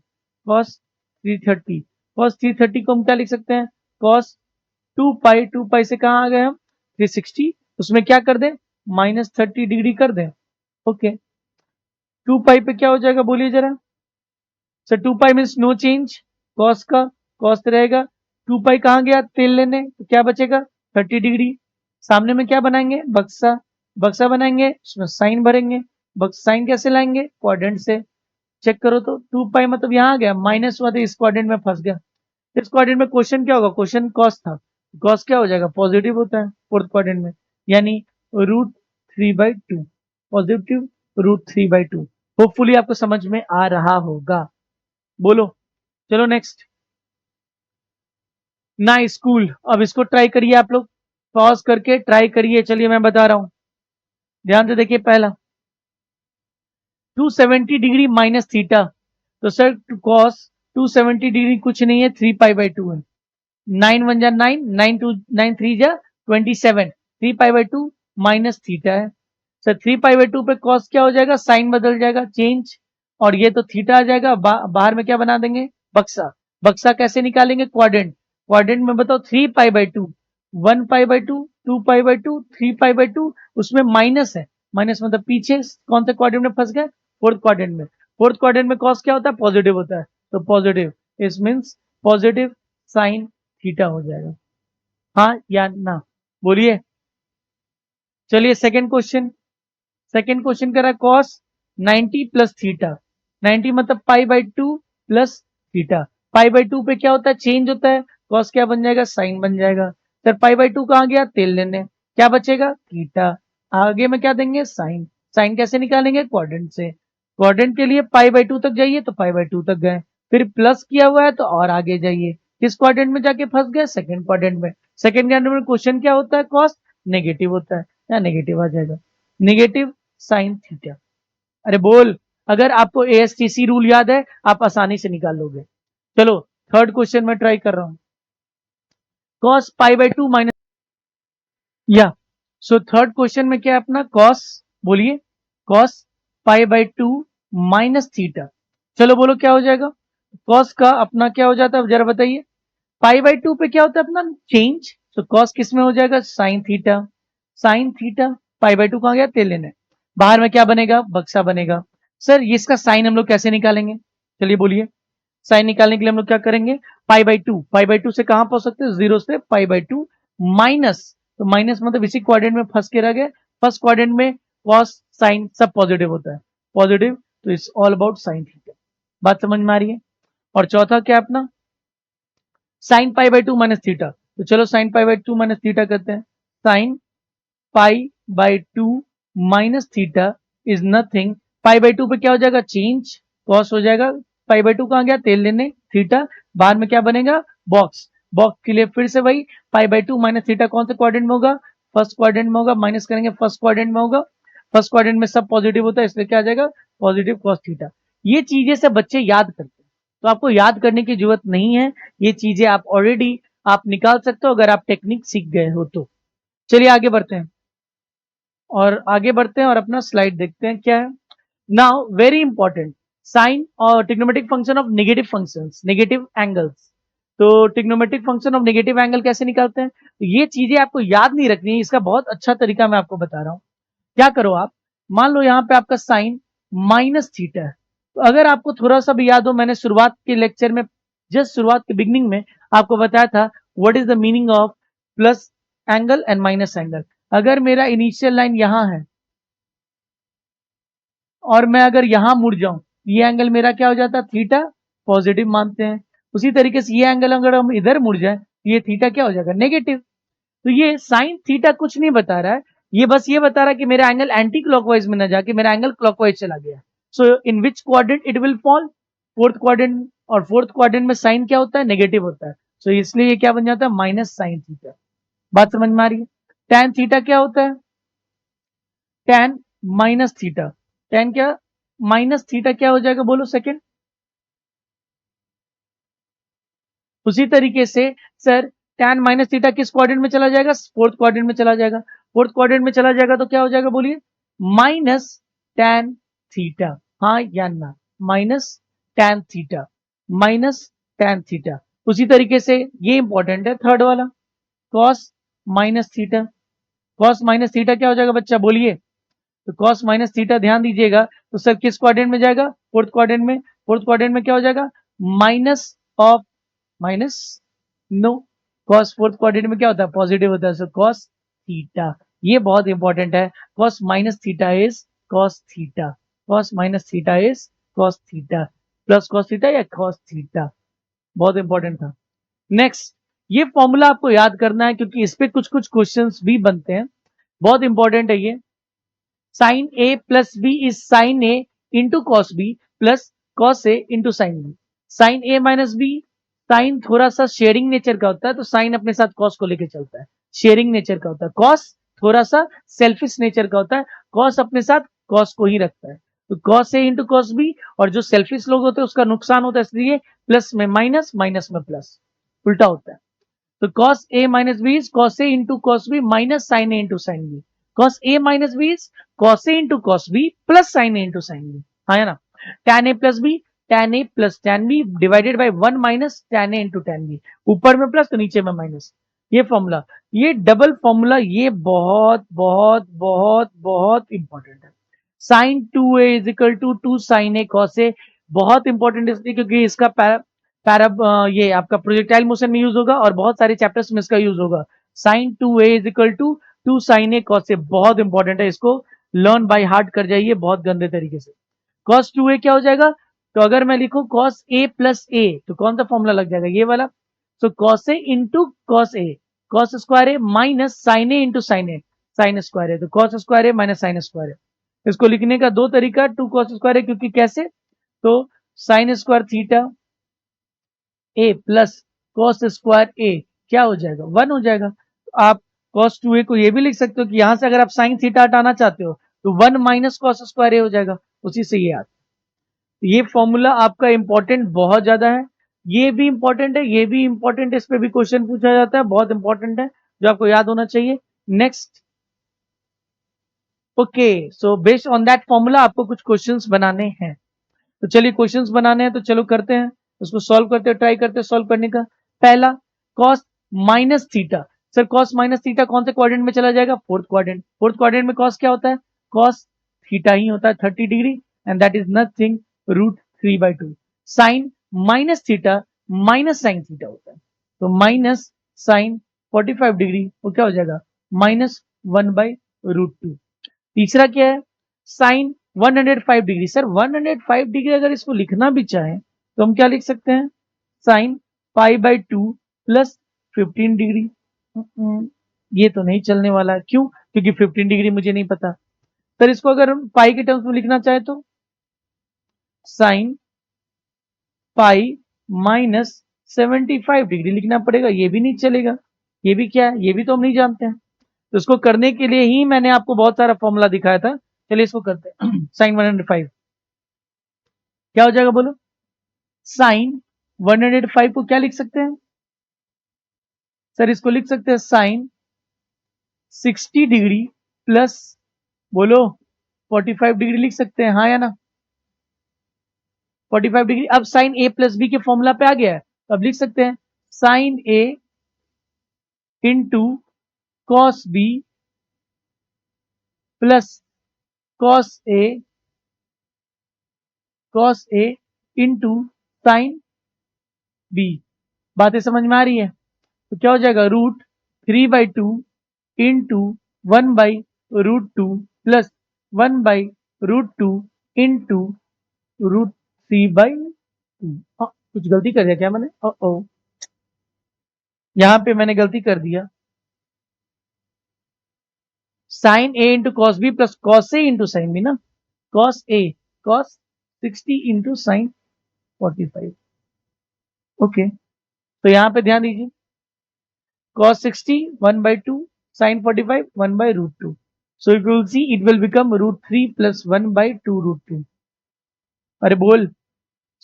cos 330 को हम क्या लिख सकते हैं, cos 2 पाई, 2 पाई से कहाँ आ गए हम, 360, उसमें क्या कर दें, -30 डिग्री कर दें, ओके। 2 पाई पे क्या हो जाएगा, बोलिए जरा, sir 2 pi means no change, cos का कॉस रहेगा, 2 पाई कहाँ गया, तेल लेने, तो क्या बचेगा 30 डिग्री, सामने में क्या बनाएंगे, बक्सा, बक्सा बनाएंगे, उसमें साइन भरेंगे, बक्स साइन कैसे लाएंगे, क्वाड्रेंट से। चेक करो तो 2 पाई मतलब यहाँ आ गया, माइनस हुआ तो इस क्वाड्रेंट में फंस गया, इस क्वाड्रेंट में क्वेश्चन क्या होगा, क्वेश्चन कॉस था, कॉस क्या हो जाएगा, पॉजिटिव होता है फोर्थ क्वाड्रेंट में, यानी √3/2, पॉजिटिव √3/2। होपफुली आपको समझ में आ रहा होगा, बोलो। चलो नेक्स्ट, ना स्कूल, अब इसको ट्राई करिए आप लोग, पॉज करके ट्राई करिए, चलिए मैं बता रहा हूं। ध्यान से देखिए पहला 270 डिग्री माइनस थीटा, तो सर कॉस 270 डिग्री कुछ नहीं है 3π/2 है। 9 1 जा 9, 9 2 9 3 जा 27, 3π/2 माइनस थीटा है। सर 3π/2 पे कॉस क्या हो जाएगा, साइन बदल जाएगा चेंज, और ये तो थीटा आ जाएगा। बाहर में क्या बना देंगे, बक्सा। बक्सा कैसे निकालेंगे, क्वाड्रेंट। क्वाड्रेंट में बताओ 3π/2, 1π/2, 2π/2, 3π/2, उसमें माइनस है, माइनस मतलब पीछे कौन से क्वाड्रेंट में फंस गए, फोर्थ क्वाड्रेंट में। फोर्थ क्वाड्रेंट में कॉस क्या होता है, पॉजिटिव होता है, तो पॉजिटिव, इस मीन्स पॉजिटिव साइन थीटा हो जाएगा। हाँ या ना, बोलिए। चलिए सेकंड क्वेश्चन। सेकंड क्वेश्चन कह रहा है कॉस 90 प्लस थीटा। 90 मतलब π/2 प्लस थीटा। π/2 पे क्या होता है, चेंज होता है, कॉस क्या बन जाएगा, साइन बन जाएगा। सर π/2 कहाँ गया, तेल लेने, क्या बचेगा, थीटा। आगे में क्या देंगे, साइन। साइन कैसे निकालेंगे, क्वाड्रेंट से। क्वाड्रेंट के लिए π/2 तक जाइए तो π/2 तक गए, फिर प्लस किया हुआ है तो और आगे जाइए, किस क्वाड्रेंट में जाके फंस गए, सेकंड क्वाड्रेंट में। सेकंड क्वाड्रेंट में क्वेश्चन क्या होता है, कॉस नेगेटिव होता है, या नेगेटिव आ जाएगा, नेगेटिव साइन थीटा। अरे बोल, अगर आपको एएसटीसी रूल याद है आप आसानी से निकाल लोगे। चलो थर्ड क्वेश्चन में ट्राई कर रहा हूं, कॉस π/2 माइनस, या सो थर्ड क्वेश्चन में क्या है अपना, कॉस, बोलिए, कॉस π/2 माइनस थीटा। चलो बोलो क्या हो जाएगा, कॉस का अपना क्या हो जाता है जरा बताइए, π/2 पे क्या होता है अपना, चेंज, तो कॉस किस में हो जाएगा, साइन थीटा। साइन थीटा, π/2 कहां गया, तेल लेने, बाहर में क्या बनेगा, बक्सा बनेगा। सर इसका साइन हम लोग कैसे निकालेंगे, चलिए बोलिए। साइन निकालने के लिए हम लोग क्या करेंगे, π/2 से कहां पहुंच सकते हैं, 0 से π/2 माइनस, तो माइनस मतलब इसी क्वाड्रेंट में फंस के रह गए। फर्स्ट क्वाड्रेंट में कॉस साइन सब पॉजिटिव होता है, पॉजिटिव, तो it's all about sine theta. बात समझ में आ रही है। और चौथा क्या अपना, साइन π/2 माइनस थीटा, तो चलो साइन π/2 माइनस थीटा करते हैं। Sine π/2 minus theta is nothing, π/2 पे क्या हो जाएगा, चेंज, कॉस हो जाएगा। π/2 कहां गया, तेल लेने, थीटा, बाद में क्या बनेगा, बॉक्स। बॉक्स के लिए फिर से वही, π/2 माइनस थीटा कौन से क्वाड्रेंट में होगा, फर्स्ट क्वाड्रेंट में होगा, माइनस करेंगे फर्स्ट क्वाड्रेंट में होगा। फर्स्ट क्वाड्रेंट में सब पॉजिटिव होता है, इसलिए क्या आ जाएगा, पॉजिटिव कॉस थीटा। ये चीजें सब बच्चे याद करते हैं, तो आपको याद करने की जरूरत नहीं है, ये चीजें आप ऑलरेडी आप निकाल सकते हो अगर आप टेक्निक सीख गए हो तो। चलिए आगे बढ़ते हैं, और आगे बढ़ते हैं और अपना स्लाइड देखते हैं क्या है। नाउ वेरी इंपॉर्टेंट, साइन और trigonometric function of negative functions, negative angles. तो trigonometric function of negative angle कैसे निकालते हैं, तो ये चीजें आपको याद नहीं रखनी है, इसका बहुत अच्छा तरीका मैं आपको बता रहा हूं। क्या करो आप, मान लो यहाँ पे आपका साइन माइनस थीटा है, तो अगर आपको थोड़ा सा भी याद हो, मैंने शुरुआत के लेक्चर में, जस्ट शुरुआत के बिगनिंग में आपको बताया था what is the meaning of plus angle and minus angle. अगर मेरा इनिशियल लाइन यहां है और मैं अगर यहां मुड़ जाऊं, ये एंगल मेरा क्या हो जाता है, थीटा, पॉजिटिव मानते हैं। उसी तरीके से ये एंगल अगर हम इधर मुड़ जाए, ये थीटा क्या हो जाएगा, नेगेटिव। तो ये साइन थीटा कुछ नहीं बता रहा है, ये बस ये बता रहा है कि मेरा एंगल एंटी क्लॉकवाइज में ना जाके मेरा एंगल क्लॉकवाइज चला गया। So in which quadrant it will fall, fourth quadrant, और फोर्थ क्वाड्रेंट में साइन क्या होता है, नेगेटिव होता है, सो इसलिए ये क्या बन जाता है, माइनस साइन थीटा। बात समझ में आ रही है। टैन थीटा क्या होता है, टैन माइनस थीटा, टैन क्या, माइनस थीटा क्या हो जाएगा, बोलो सेकंड। उसी तरीके से सर टैन माइनस थीटा किस क्वाड्रेंट में चला जाएगा, फोर्थ क्वाड्रेंट में चला जाएगा। फोर्थ क्वाड्रेंट में चला जाएगा तो क्या हो जाएगा, बोलिए, माइनस टैन थीटा। हाँ या ना, minus tan theta, minus tan theta. उसी तरीके से ये इंपॉर्टेंट है थर्ड वाला, cos minus theta. Cos minus theta क्या हो जाएगा बच्चा, बोलिए। तो कॉस माइनस थीटा ध्यान दीजिएगा, तो सर किस क्वाड्रेंट में जाएगा, फोर्थ क्वाड्रेंट में। फोर्थ क्वाड्रेंट में क्या हो जाएगा, minus of minus, no, cos fourth quadrant में क्या होता है, पॉजिटिव होता है, सो कॉस थीटा। ये बहुत इंपॉर्टेंट है, cos minus theta is cos theta, cos minus theta is cos theta, plus cos theta या कॉस थीटा, बहुत इंपॉर्टेंट था। नेक्स्ट, ये फॉर्मूला आपको याद करना है क्योंकि इस पे कुछ कुछ क्वेश्चंस भी बनते हैं, बहुत इंपॉर्टेंट है ये। Sine A plus B is sine A into cos B plus cos A into sine B. Sine A minus B, sine थोड़ा सा शेयरिंग नेचर का होता है, तो साइन अपने साथ कॉस को लेके चलता है, शेयरिंग नेचर का होता है। कॉस थोड़ा सा सेल्फिश नेचर का होता है, कॉस अपने साथ कॉस को ही रखता है, तो cos A into cos B, और जो सेल्फिश लोग होते हैं उसका नुकसान होता है, इसलिए प्लस में माइनस, माइनस में प्लस, उल्टा होता है। तो cos a minus b is cos a into cos b minus sin a into sin b. Cos a minus b is cos a into cos b plus sin a into sin b. हाँ है ना? tan a plus b, tan a plus tan b divided by 1 minus tan a into tan b. ऊपर में plus तो नीचे में minus. ये formula, ये डबल फॉर्मूला, ये बहुत बहुत बहुत बहुत इंपॉर्टेंट है। sin 2a is equal to 2 sin a cos a, बहुत इंपॉर्टेंट इसलिए क्योंकि इसका ये आपका प्रोजेक्टाइल मोशन में यूज होगा और बहुत सारे चैप्टर्स में इसका यूज होगा। Sine 2a is equal to 2 sine A cos A, बहुत इंपॉर्टेंट है, इसको लर्न बाय हार्ट कर जाइए बहुत गंदे तरीके से। कॉस 2a क्या हो जाएगा? तो अगर मैं लिखूं कॉस ए प्लस ए, तो कौन सा फॉर्मूला लग जाएगा? ये वाला। So cos A into cos A, cos square A minus sign A into sign A, sine square ए, तो कॉस स्क्वायर ए माइनस साइन स्क्वायर ए। इसको लिखने का दो तरीका, 2 कॉस स्क्वायर ए, क्योंकि कैसे? तो साइन स्क्वायर थीटा ए प्लस कॉस स्क्वायर ए क्या हो जाएगा? 1 हो जाएगा। तो आप कॉस 2a को ये भी लिख सकते हो कि यहां से अगर आप साइन थीटा हटाना चाहते हो तो 1 माइनस कॉस स्क्वायर ए हो जाएगा, उसी से ये आता है। ये फॉर्मूला आपका इंपॉर्टेंट बहुत ज्यादा है, ये भी इंपॉर्टेंट है, ये भी इंपॉर्टेंट है, इस पे भी क्वेश्चन पूछा जाता है, बहुत इंपॉर्टेंट है, जो आपको याद होना चाहिए। Next, okay, so based on that formula आपको कुछ क्वेश्चंस बनाने हैं। तो चलिए क्वेश्चंस बनाने हैं, तो चलो करते हैं, उसको सॉल्व करते हैं, ट्राई करते हैं सॉल्व करने का। पहला, cos minus theta. Sir cos minus theta कौन से क्वाड्रेंट में चला जाएगा? Fourth quadrant. फोर्थ क्वाड्रेंट में कॉस क्या होता है? कॉस थीटा ही होता है 30 degree, and that is nothing root 3/2। Sine minus theta minus sine theta होता है, तो माइनस साइन 45 डिग्री, वो क्या हो जाएगा? माइनस 1/√2। तीसरा क्या है? Sign 105 degree. सर 105 डिग्री अगर इसको लिखना भी चाहें तो हम क्या लिख सकते हैं? Sine π/2 plus 15 degree. ये तो नहीं चलने वाला, क्यों? क्योंकि 15 डिग्री मुझे नहीं पता। सर इसको अगर हम पाई के टर्म्स में लिखना चाहे तो साइन पाई माइनस 75 डिग्री लिखना पड़ेगा, ये भी नहीं चलेगा। ये भी क्या है? ये भी तो हम नहीं जानते हैं। तो इसको करने के लिए ही मैंने आपको बहुत सारा फॉर्मूला दिखाया था। चलिए इसको करते हैं। साइन 105 क्या हो जाएगा बोलो? साइन 105 को क्या लिख सकते हैं? सर इसको लिख सकते हैं साइन 60 डिग्री प्लस, बोलो, 45 डिग्री लिख सकते हैं, हाँ या ना? 45 डिग्री। अब साइन ए प्लस बी के फॉर्मूला पे आ गया है, तो अब लिख सकते हैं sine A into cos B plus cos A into sine B. बातें समझ में आ रही है? तो क्या हो जाएगा? रूट 3/2 इंटू 1/√2 प्लस 1/√2 इंटू √3/2। कुछ गलती कर दिया क्या मैंने? ओ, यहां पे मैंने गलती कर दिया। Sine A into cos B plus cos A into sine B ना, cos A, cos 60 into sine 45। Okay, तो यहां पे ध्यान दीजिए, cos 60 1/2, sin 45 1/√2. So if you will see, it will become √3 plus 1/2√2. अरे बोल।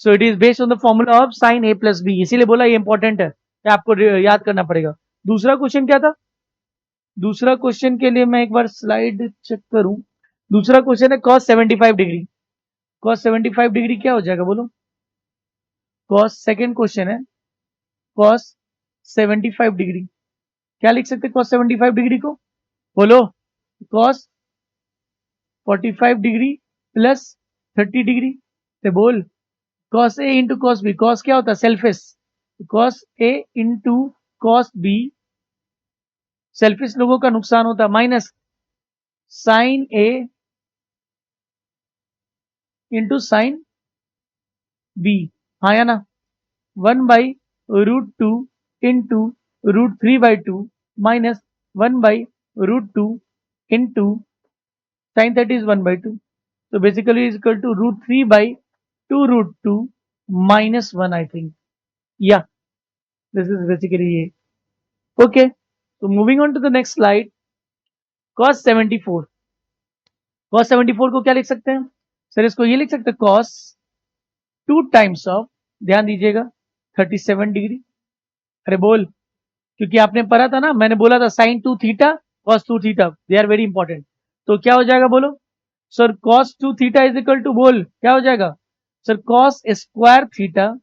So it is based on the formula of sin a plus b, इसीलिए बोला ये इंपॉर्टेंट है, ये आपको याद करना पड़ेगा। दूसरा क्वेश्चन क्या था? दूसरा क्वेश्चन के लिए मैं एक बार स्लाइड चेक करूं। दूसरा क्वेश्चन है cos 75 डिग्री। cos 75 डिग्री क्या हो जाएगा बोलो? cos, सेकेंड क्वेश्चन है cos 75 डिग्री, क्या लिख सकते cos 75 डिग्री को? बोलो, cos 45 डिग्री प्लस 30 डिग्री से बोल, cos ए इंटू cos बी। cos क्या होता है? सेल्फिश। cos ए इंटू cos बी, सेल्फिश लोगों का नुकसान होता है, minus sign A into sine B, हाँ या ना? 1/√2 into √3/2 minus 1/√2 into sine 30 is 1/2, so basically is equal to √3/2√2 minus 1, I think. Yeah, this is basically it. Okay, so moving on to the next slide, cos 74. cos 74 को क्या लिख सकते हैं sir? इसको ये लिख सकते हैं cos 2 टाइम्स ऑफ, ध्यान दीजिएगा, 37 डिग्री। अरे बोल, क्योंकि आपने पढ़ा था ना, मैंने बोला था sin 2 theta cos 2 theta, they are very important. तो क्या हो जाएगा बोलो sir? cos 2 theta is equal to, बोल क्या हो जाएगा sir? cos square theta,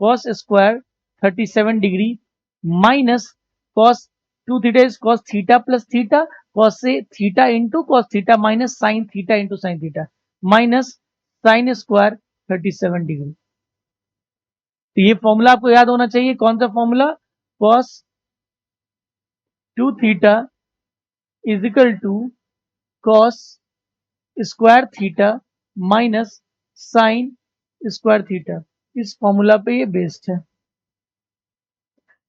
cos square 37 degree minus cos 2 theta is cos theta plus theta, cos से theta into cos theta minus sin theta into sin theta minus sin square 37 degree. तो ये formula आपको याद होना चाहिए। कौन सा formula? cos 2 theta is equal to cos square theta minus sine square theta. इस फॉर्मूला पे ये बेस्ड है।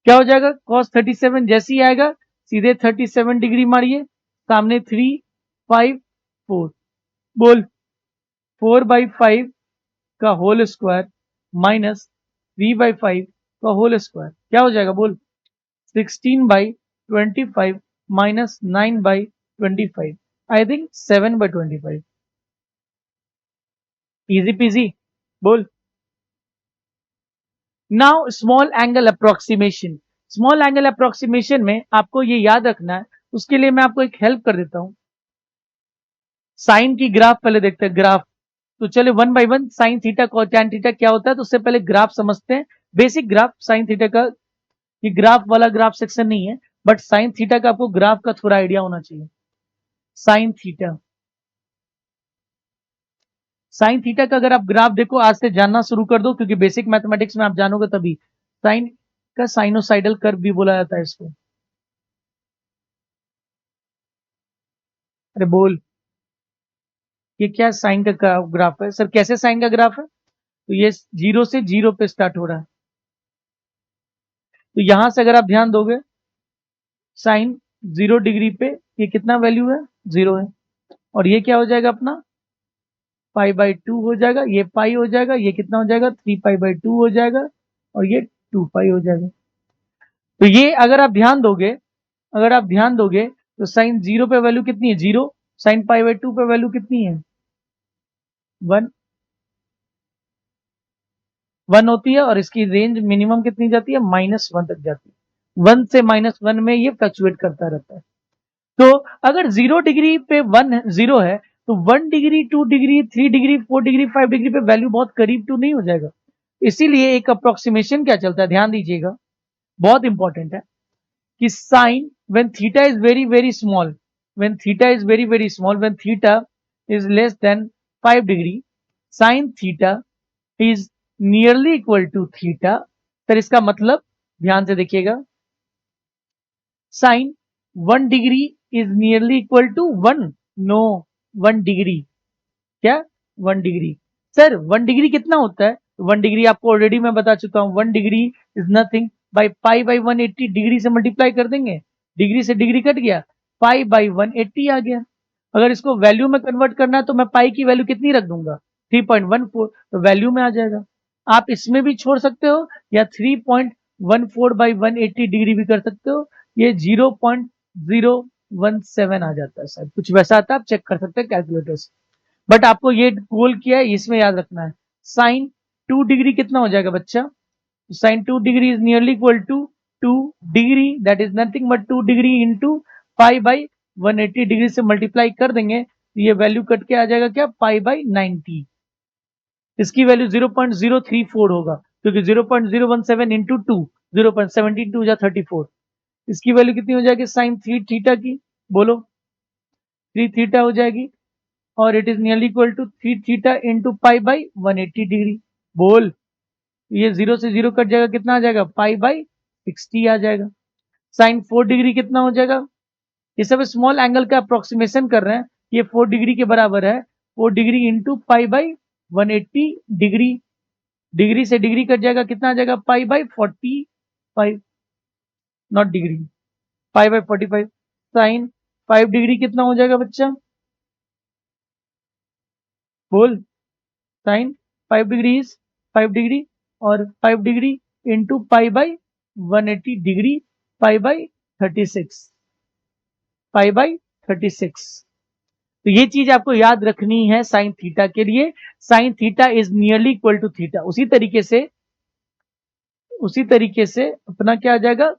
क्या हो जाएगा? cos 37 जैसे ही आएगा सीधे 37 डिग्री मारिए, सामने 3 5 4, बोल 4/5 का होल स्क्वायर माइनस 3/5 का होल स्क्वायर क्या हो जाएगा? बोल 16/25 minus 9/25, I think 7/25। Easy peasy, बोल। Now small angle approximation. Small angle approximation में आपको ये याद रखना है, उसके लिए मैं आपको एक हेल्प कर देता हूं। साइन की ग्राफ पहले देखते हैं, ग्राफ। तो चले 1 by 1 sine theta tan theta क्या होता है, तो उससे पहले ग्राफ समझते हैं। बेसिक ग्राफ साइन थीटा का, ये ग्राफ वाला ग्राफ सेक्शन नहीं है, बट साइन थीटा का आपको ग्राफ का थोड़ा आइडिया होना चाहिए। साइन थीटा, साइन थीटा का अगर आप ग्राफ देखो, आज से जानना शुरू कर दो, क्योंकि बेसिक मैथमेटिक्स में आप जानोगे तभी। साइन का साइनोसाइडल कर्व भी बोला जाता है इसको। अरे बोल, ये क्या साइन का ग्राफ है सर? कैसे साइन का ग्राफ है? तो ये 0 से 0 पे स्टार्ट हो रहा है। तो यहां से अगर आप ध्यान दोगे, साइन 0 डिग्री पे ये कितना वैल्यू है? 0 है। और ये क्या हो जाएगा अपना? π/2 हो जाएगा। ये पाई हो जाएगा, ये कितना हो जाएगा? 3π/2 हो जाएगा, और ये 2π हो जाएगा। तो ये अगर आप ध्यान दोगे, अगर आप ध्यान दोगे तो साइन 0 पे वैल्यू कितनी है? 0। साइन π/2 पे वैल्यू कितनी है? 1 1 होती है, और इसकी रेंज मिनिमम कितनी जाती है? -1 तक जाती है। 1 से -1 में ये फ्लक्चुएट करता रहता है। तो अगर 0 डिग्री पे 1 0 है, तो 1 degree 2 degree 3 degree 4 degree 5 degree पे वैल्यू बहुत करीब टू नहीं हो जाएगा। इसीलिए एक अप्रोक्सीमेशन क्या चलता है, ध्यान दीजिएगा, बहुत इंपॉर्टेंट है, कि sine when theta is very very small, when theta is very very small, when theta is less than 5 degree, sine theta is nearly equal to theta. Sir इसका मतलब, ध्यान से देखिएगा, sine 1 degree is nearly equal to 1। No, 1 degree क्या? 1 degree. Sir 1 degree कितना होता है? 1 degree आपको ऑलरेडी मैं बता चुका हूं, 1 degree is nothing by π/180। Degree से मल्टीप्लाई कर देंगे, डिग्री से डिग्री कट गया, π/180 आ गया। अगर इसको वैल्यू में कन्वर्ट करना है तो मैं पाई की वैल्यू कितनी रख दूंगा? 3.14, तो वैल्यू में आ जाएगा। आप इसमें भी छोड़ सकते हो, या 3.14/180 डिग्री भी कर सकते हो। ये 0.017 आ जाता है, सर कुछ वैसा आता है, आप चेक कर सकते हैं कैलकुलेटर से। बट आपको ये गोल किया है, इसमें याद रखना है। साइन 2 डिग्री कितना हो जाएगा बच्चा? Sine 2 degree is nearly equal to 2 degree, that is nothing but 2 degree into π/180 degree से मल्टीप्लाई कर देंगे, तो ये वैल्यू कट के आ जाएगा क्या? π/90। इसकी वैल्यू 0.034 होगा, क्योंकि 0.017 इंटू 2, 0.72 या 34। इसकी वैल्यू कितनी हो जाएगी साइन 3 थीटा की? बोलो, 3 थीटा हो जाएगी, और it is nearly equal to 3 theta into π/180 degree. बोल, ये 0 से 0 कट जाएगा, कितना आ जाएगा? π/60 आ जाएगा। साइन 4 डिग्री कितना हो जाएगा? ये सब स्मॉल एंगल का अप्रोक्सीमेशन कर रहे हैं, ये 4 डिग्री के बराबर है। 4 डिग्री इंटू π/180 डिग्री, डिग्री से डिग्री कट जाएगा, कितना आ जाएगा? π/45, नॉट डिग्री, π/45। साइन 5 डिग्री कितना हो जाएगा बच्चा? बोल, साइन 5 डिग्री इज 5 डिग्री, और 5 डिग्री इंटू π/180 डिग्री, π/36, π/36। तो ये चीज आपको याद रखनी है साइन थीटा के लिए। Sine theta is nearly equal to theta. उसी तरीके से अपना क्या आ जाएगा,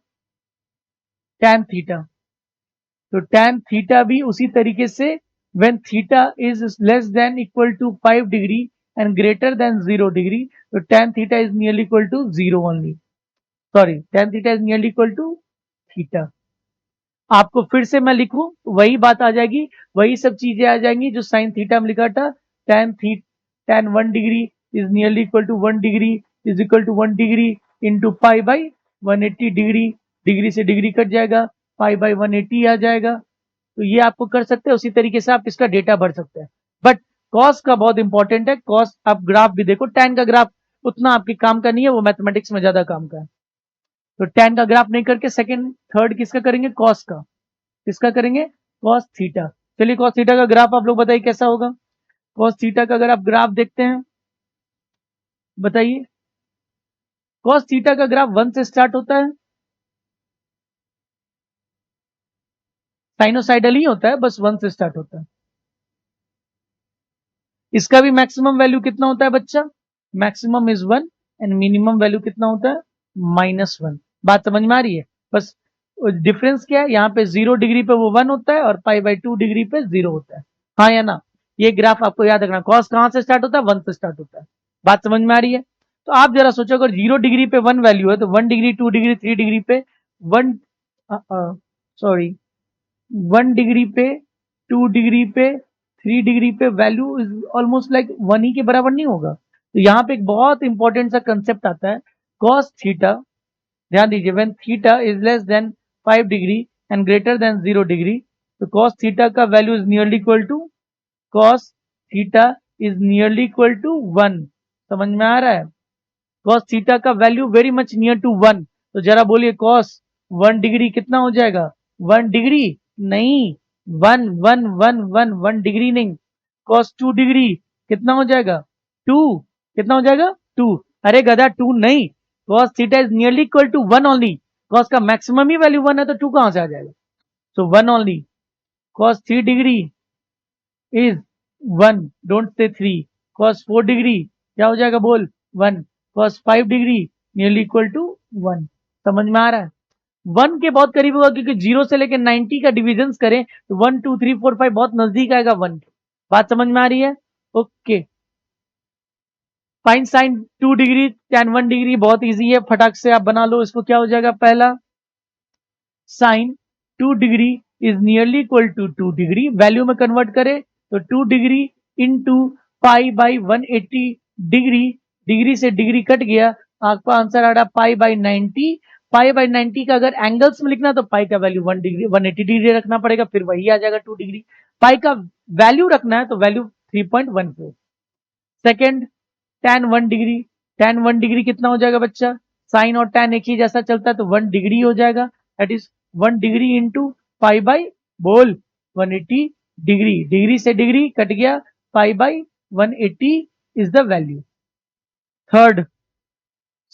टैन थीटा। तो टैन थीटा भी उसी तरीके से, when theta is less than equal to 5 degree and greater than 0 degree, तो tan theta is nearly equal to 0 only. Sorry, tan theta is nearly equal to theta. आपको फिर से मैं लिखूं तो वही बात आ जाएगी, वही सब चीजें आ जाएंगी जो साइन थीटा में लिखा था। Tan 1 degree is nearly equal to 1 degree is equal to 1 degree into pi by 180 degree. Degree से डिग्री कट जाएगा, पाई बाई 180 आ जाएगा। तो ये आपको कर सकते हैं, उसी तरीके से आप इसका डेटा भर सकते हैं। बट कॉस का बहुत इंपॉर्टेंट है। कॉस आप ग्राफ भी देखो, टैन का ग्राफ उतना आपके काम का नहीं है, वो मैथमेटिक्स में ज्यादा काम का है। तो टैन का ग्राफ नहीं करके सेकंड थर्ड किसका करेंगे, कॉस का। किसका करेंगे, कॉस थीटा। चलिए कॉस थीटा का ग्राफ आप लोग बताइए कैसा होगा। कॉस थीटा का अगर आप ग्राफ देखते हैं, बताइए। कॉस थीटा का ग्राफ 1 से स्टार्ट होता है, साइनोसाइडल ही होता है, बस 1 से स्टार्ट होता है। इसका भी मैक्सिमम वैल्यू कितना होता है बच्चा, maximum is 1 and minimum value कितना होता है, -1। बात समझ में आ रही है। बस डिफरेंस क्या है, यहाँ पे 0 डिग्री पे वो 1 होता है और पाई बाई 2 डिग्री पे 0 होता है। हाँ या ना, ये ग्राफ आपको याद रखना। कॉस कहां से स्टार्ट होता है, 1 से स्टार्ट होता है। बात समझ में आ रही है। तो आप जरा सोचो, अगर 0 डिग्री पे 1 वैल्यू है तो 1 डिग्री 2 डिग्री 3 डिग्री पे 1, सॉरी 1 डिग्री पे 2 डिग्री पे 3 डिग्री पे वैल्यू इज ऑलमोस्ट लाइक 1 ही के बराबर नहीं होगा। तो यहाँ पे एक बहुत इंपॉर्टेंट सा कंसेप्ट आता है, कॉस थीटा। ध्यान दीजिए, when theta is less than 5 degree and greater than 0 degree, तो कॉस थीटा का value is nearly equal to, cos theta is nearly equal to 1। समझ में आ रहा है। कॉस थीटा का value very much near to 1। तो जरा बोलिए, कॉस 1 डिग्री कितना हो जाएगा, 1 डिग्री नहीं, 1 डिग्री नहीं। कॉस 2 डिग्री कितना हो जाएगा, 2। कितना हो जाएगा, 2। अरे गधा, 2 नहीं, cos theta is nearly equal to 1 only. Cos का मैक्सिमम ही वैल्यू 1 है, तो 2 कहां से आ जाएगा। So 1 only. Cos 3 degree is 1, don't say 3। Cos 4 degree क्या हो जाएगा, बोल 1। Cos 5 degree nearly equal to 1। समझ में आ रहा है। 1 के बहुत करीब होगा, क्योंकि 0 से लेकर 90 का डिविजन करें तो 1 2 3 4 5 बहुत नजदीक आएगा 1 के। बात समझ में आ रही है। Okay, fine sine 2 degree tan 1 degree बहुत इजी है, फटाक से आप बना लो इसको। क्या हो जाएगा, पहला sine 2 degree is nearly equal to 2 degree. Value में कन्वर्ट करें तो 2 degree into pi by 180 degree. Degree से डिग्री कट गया, आपका आंसर आ रहा पाई बाई 90। पाई बाई 90 का अगर एंगल्स में लिखना तो पाई का वैल्यू 1 डिग्री 180 डिग्री रखना पड़ेगा, फिर वही आ जाएगा 2 डिग्री। पाई का वैल्यू रखना है तो value 3.14। Second, tan 1 degree. tan 1 degree कितना हो जाएगा बच्चा, साइन और tan एक ही जैसा चलता है तो 1 डिग्री हो जाएगा। That is 1 degree into pi by, बोल 180 डिग्री। डिग्री से डिग्री कट गया, pi by 180 is the value. Third,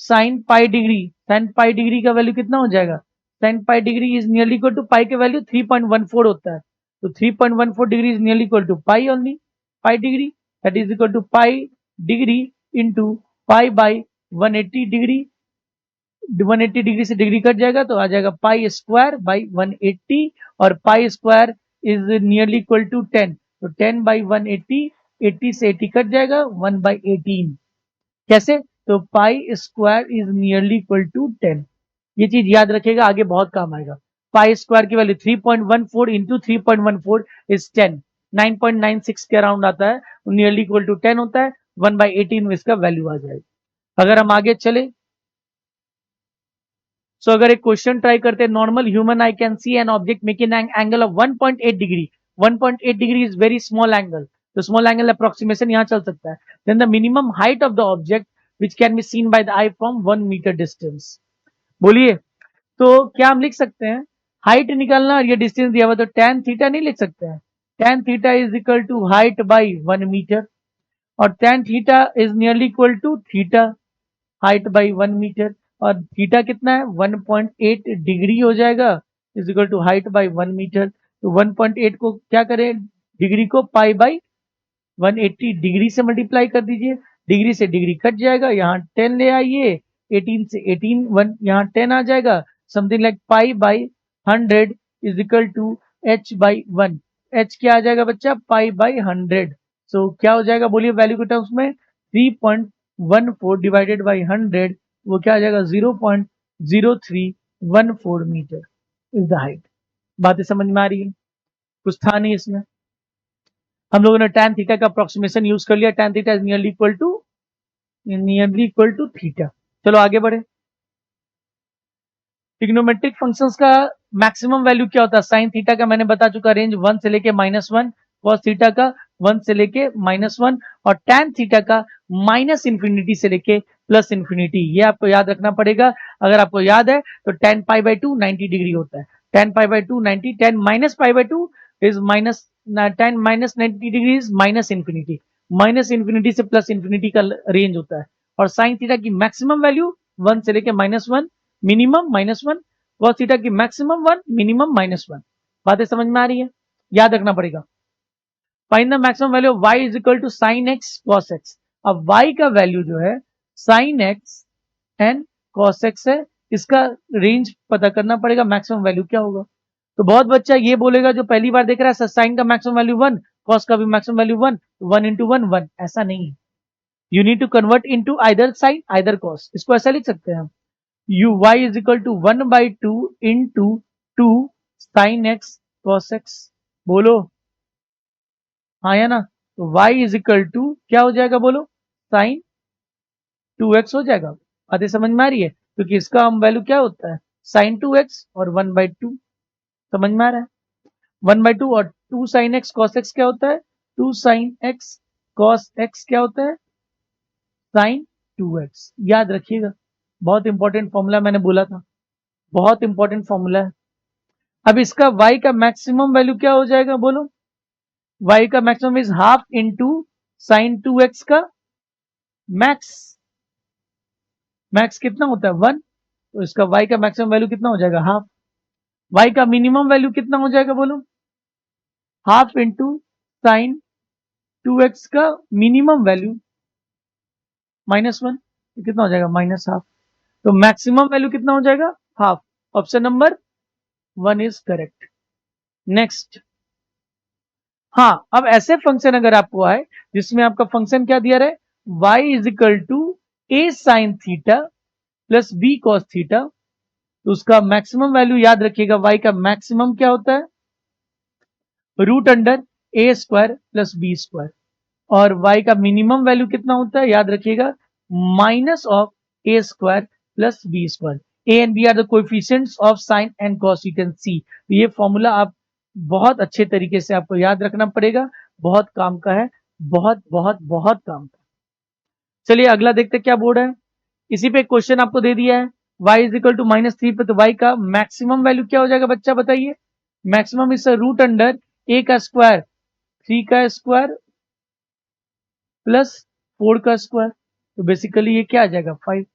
sine pi degree. Sine pi degree का वैल्यू कितना हो जाएगा, sine pi degree is nearly equal to pi के value 3.14 होता है, तो 3.14 degree is nearly equal to pi only, pi degree. That is equal to pi degree into pi by 180 degree. 180 degree से degree कट जाएगा तो आ जाएगा पाई स्क्वायर बाई 180, और pi square is nearly equal to 10, तो 10 बाई 180, 80 से 80 cut जाएगा, 1 बाई 18। कैसे, तो pi square is nearly equal to 10। ये चीज याद रखेगा, आगे बहुत काम आएगा। पाई स्क्वायर की वैल्यू 3.14 इंटू 3.14 इज 10, 9.96 के अराउंड आता है, नियरली इक्वल टू 10 होता है। 1 बाई 18 में इसका वैल्यू आ जाएगा। अगर हम आगे चले, सो अगर एक क्वेश्चन ट्राई करते हैं, normal human eye can see an object making an angle of 1.8 degree. 1.8 degree is very small angle, तो स्मॉल एंगल अप्रोक्सीमेशन यहां चल सकता है। Then the minimum height of the object which can be seen by the eye from 1 metre distance. बोलिए, तो क्या हम लिख सकते हैं, हाइट निकालना और ये डिस्टेंस दिया हुआ, तो tan थीटा नहीं लिख सकते हैं। tan theta is equal to height by 1 metre, और tan theta is nearly equal to theta, height by 1 metre, और थीटा कितना है 1.8 डिग्री हो जाएगा, is equal to height by 1 metre. तो 1.8 को क्या करें, डिग्री को पाई बाई 180 डिग्री से मल्टीप्लाई कर दीजिए, डिग्री से डिग्री कट जाएगा, यहाँ 10 ले आइए, 18 से 18 1 यहाँ 10 आ जाएगा, something like pi by 100 is equal to h by 1। h क्या आ जाएगा बच्चा? पाई बाई 100। सो क्या हो जाएगा बोलिए वैल्यू के टर्म्स में? 3.14 डिवाइडेड बाई 100, वो क्या आ जाएगा? 0.0314 मीटर इज द हाइट। बातें समझ में आ रही है? कुछ था नहीं इसमें। हम लोगों ने tan थीटा का अप्रोक्सीमेशन यूज कर लिया, tan theta is nearly equal to theta. चलो आगे बढ़े। ट्रिग्नोमेट्रिक फंक्शंस का मैक्सिमम वैल्यू क्या होता है? साइन थीटा का मैंने बता चुका, रेंज 1 से लेके -1, कॉस थीटा का 1 से लेके -1, और tan थीटा का -इंफिनिटी से लेके +इंफिनिटी। ये आपको याद रखना पड़ेगा। अगर आपको याद है तो tan पाई बाई 2 90 डिग्री होता है, tan pi by 2 90, tan minus pi by 2 is minus, tan minus 90 degree is -infinity, -infinity से +इंफिनिटी का रेंज होता है। और साइन थीटा की मैक्सिमम वैल्यू 1 से लेके -1, मिनिमम -1, cos थीटा की मैक्सिमम 1, मिनिमम -1। बातें समझ में आ रही है? याद रखना पड़ेगा। Find the maximum value of y is equal to sine x cos x. अब y का वैल्यू जो है sine x and cos x है, इसका रेंज पता करना पड़ेगा, मैक्सिमम वैल्यू क्या होगा। तो बहुत बच्चा ये बोलेगा जो पहली बार देख रहा है, साइन का मैक्सिमम वैल्यू 1, कॉस का भी मैक्सिमम वैल्यू 1, 1 इंटू 1 1। ऐसा नहीं है, you need to convert into either sine either cos. इसको ऐसा लिख सकते हैं हम, u y is equal to 1/2 into 2 sine x cos x. बोलो हाँ या ना? तो y इज इक्वल टू क्या हो जाएगा बोलो? साइन 2x हो जाएगा। बातें समझ में आ रही है? क्योंकि इसका हम वैल्यू क्या होता है? साइन 2x और 1/2। समझ में आ रहा है? 1/2 और 2 साइन एक्स कॉस एक्स क्या होता है? 2 साइन एक्स कॉस एक्स क्या होता है? Sign 2x। याद रखिएगा, बहुत इंपॉर्टेंट फॉर्मूला मैंने बोला था, बहुत इंपॉर्टेंट फॉर्मूला है। अब इसका y का मैक्सिमम वैल्यू क्या हो जाएगा बोलो? y का maximum is half into sine 2x का मैक्स। मैक्स कितना होता है? 1। तो इसका y का मैक्सिमम वैल्यू कितना हो जाएगा? हाफ। y का मिनिमम वैल्यू कितना हो जाएगा बोलो? हाफ इंटू साइन 2x का मिनिमम वैल्यू -1, कितना हो जाएगा? -हाफ। तो मैक्सिमम वैल्यू कितना हो जाएगा? Half. Option number 1 is correct. Next, हाँ, अब ऐसे फंक्शन अगर आपको आए जिसमें आपका फंक्शन क्या दिया रहे? y is equal to a sine theta plus b cos theta, तो उसका मैक्सिमम वैल्यू याद रखिएगा, y का मैक्सिमम क्या होता है? √a² plus b square. और y का मिनिमम वैल्यू कितना होता है? याद रखिएगा, minus of a² plus b square. a and b are the coefficients of sine and cos, you can see. ये फॉर्मूला आप बहुत अच्छे तरीके से आपको याद रखना पड़ेगा, बहुत काम का है, बहुत बहुत बहुत काम का। चलिए अगला देखते क्या बोर्ड है। इसी पे क्वेश्चन आपको दे दिया है, y इज इक्वल टू -3 पे, तो y का मैक्सिमम वैल्यू क्या हो जाएगा बच्चा बताइए? मैक्सिमम इज √a का स्क्वायर, 3 का स्क्वायर प्लस 4 का स्क्वायर, तो बेसिकली ये क्या आ जाएगा? 5।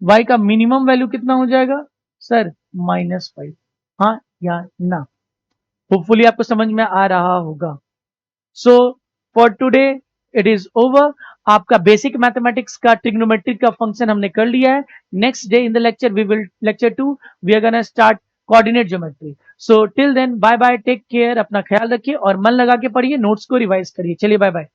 y का मिनिमम वैल्यू कितना हो जाएगा सर? -5। हाँ या ना? होपफुली आपको समझ में आ रहा होगा। So for today it is over. आपका बेसिक मैथमेटिक्स का ट्रिग्नोमेट्रिक का फंक्शन हमने कर लिया है। Next day in the lecture we will lecture 2 we are gonna start coordinate geometry. So till then bye bye, take care, अपना ख्याल रखिए और मन लगा के पढ़िए, नोट्स को रिवाइज करिए। चलिए बाय बाय।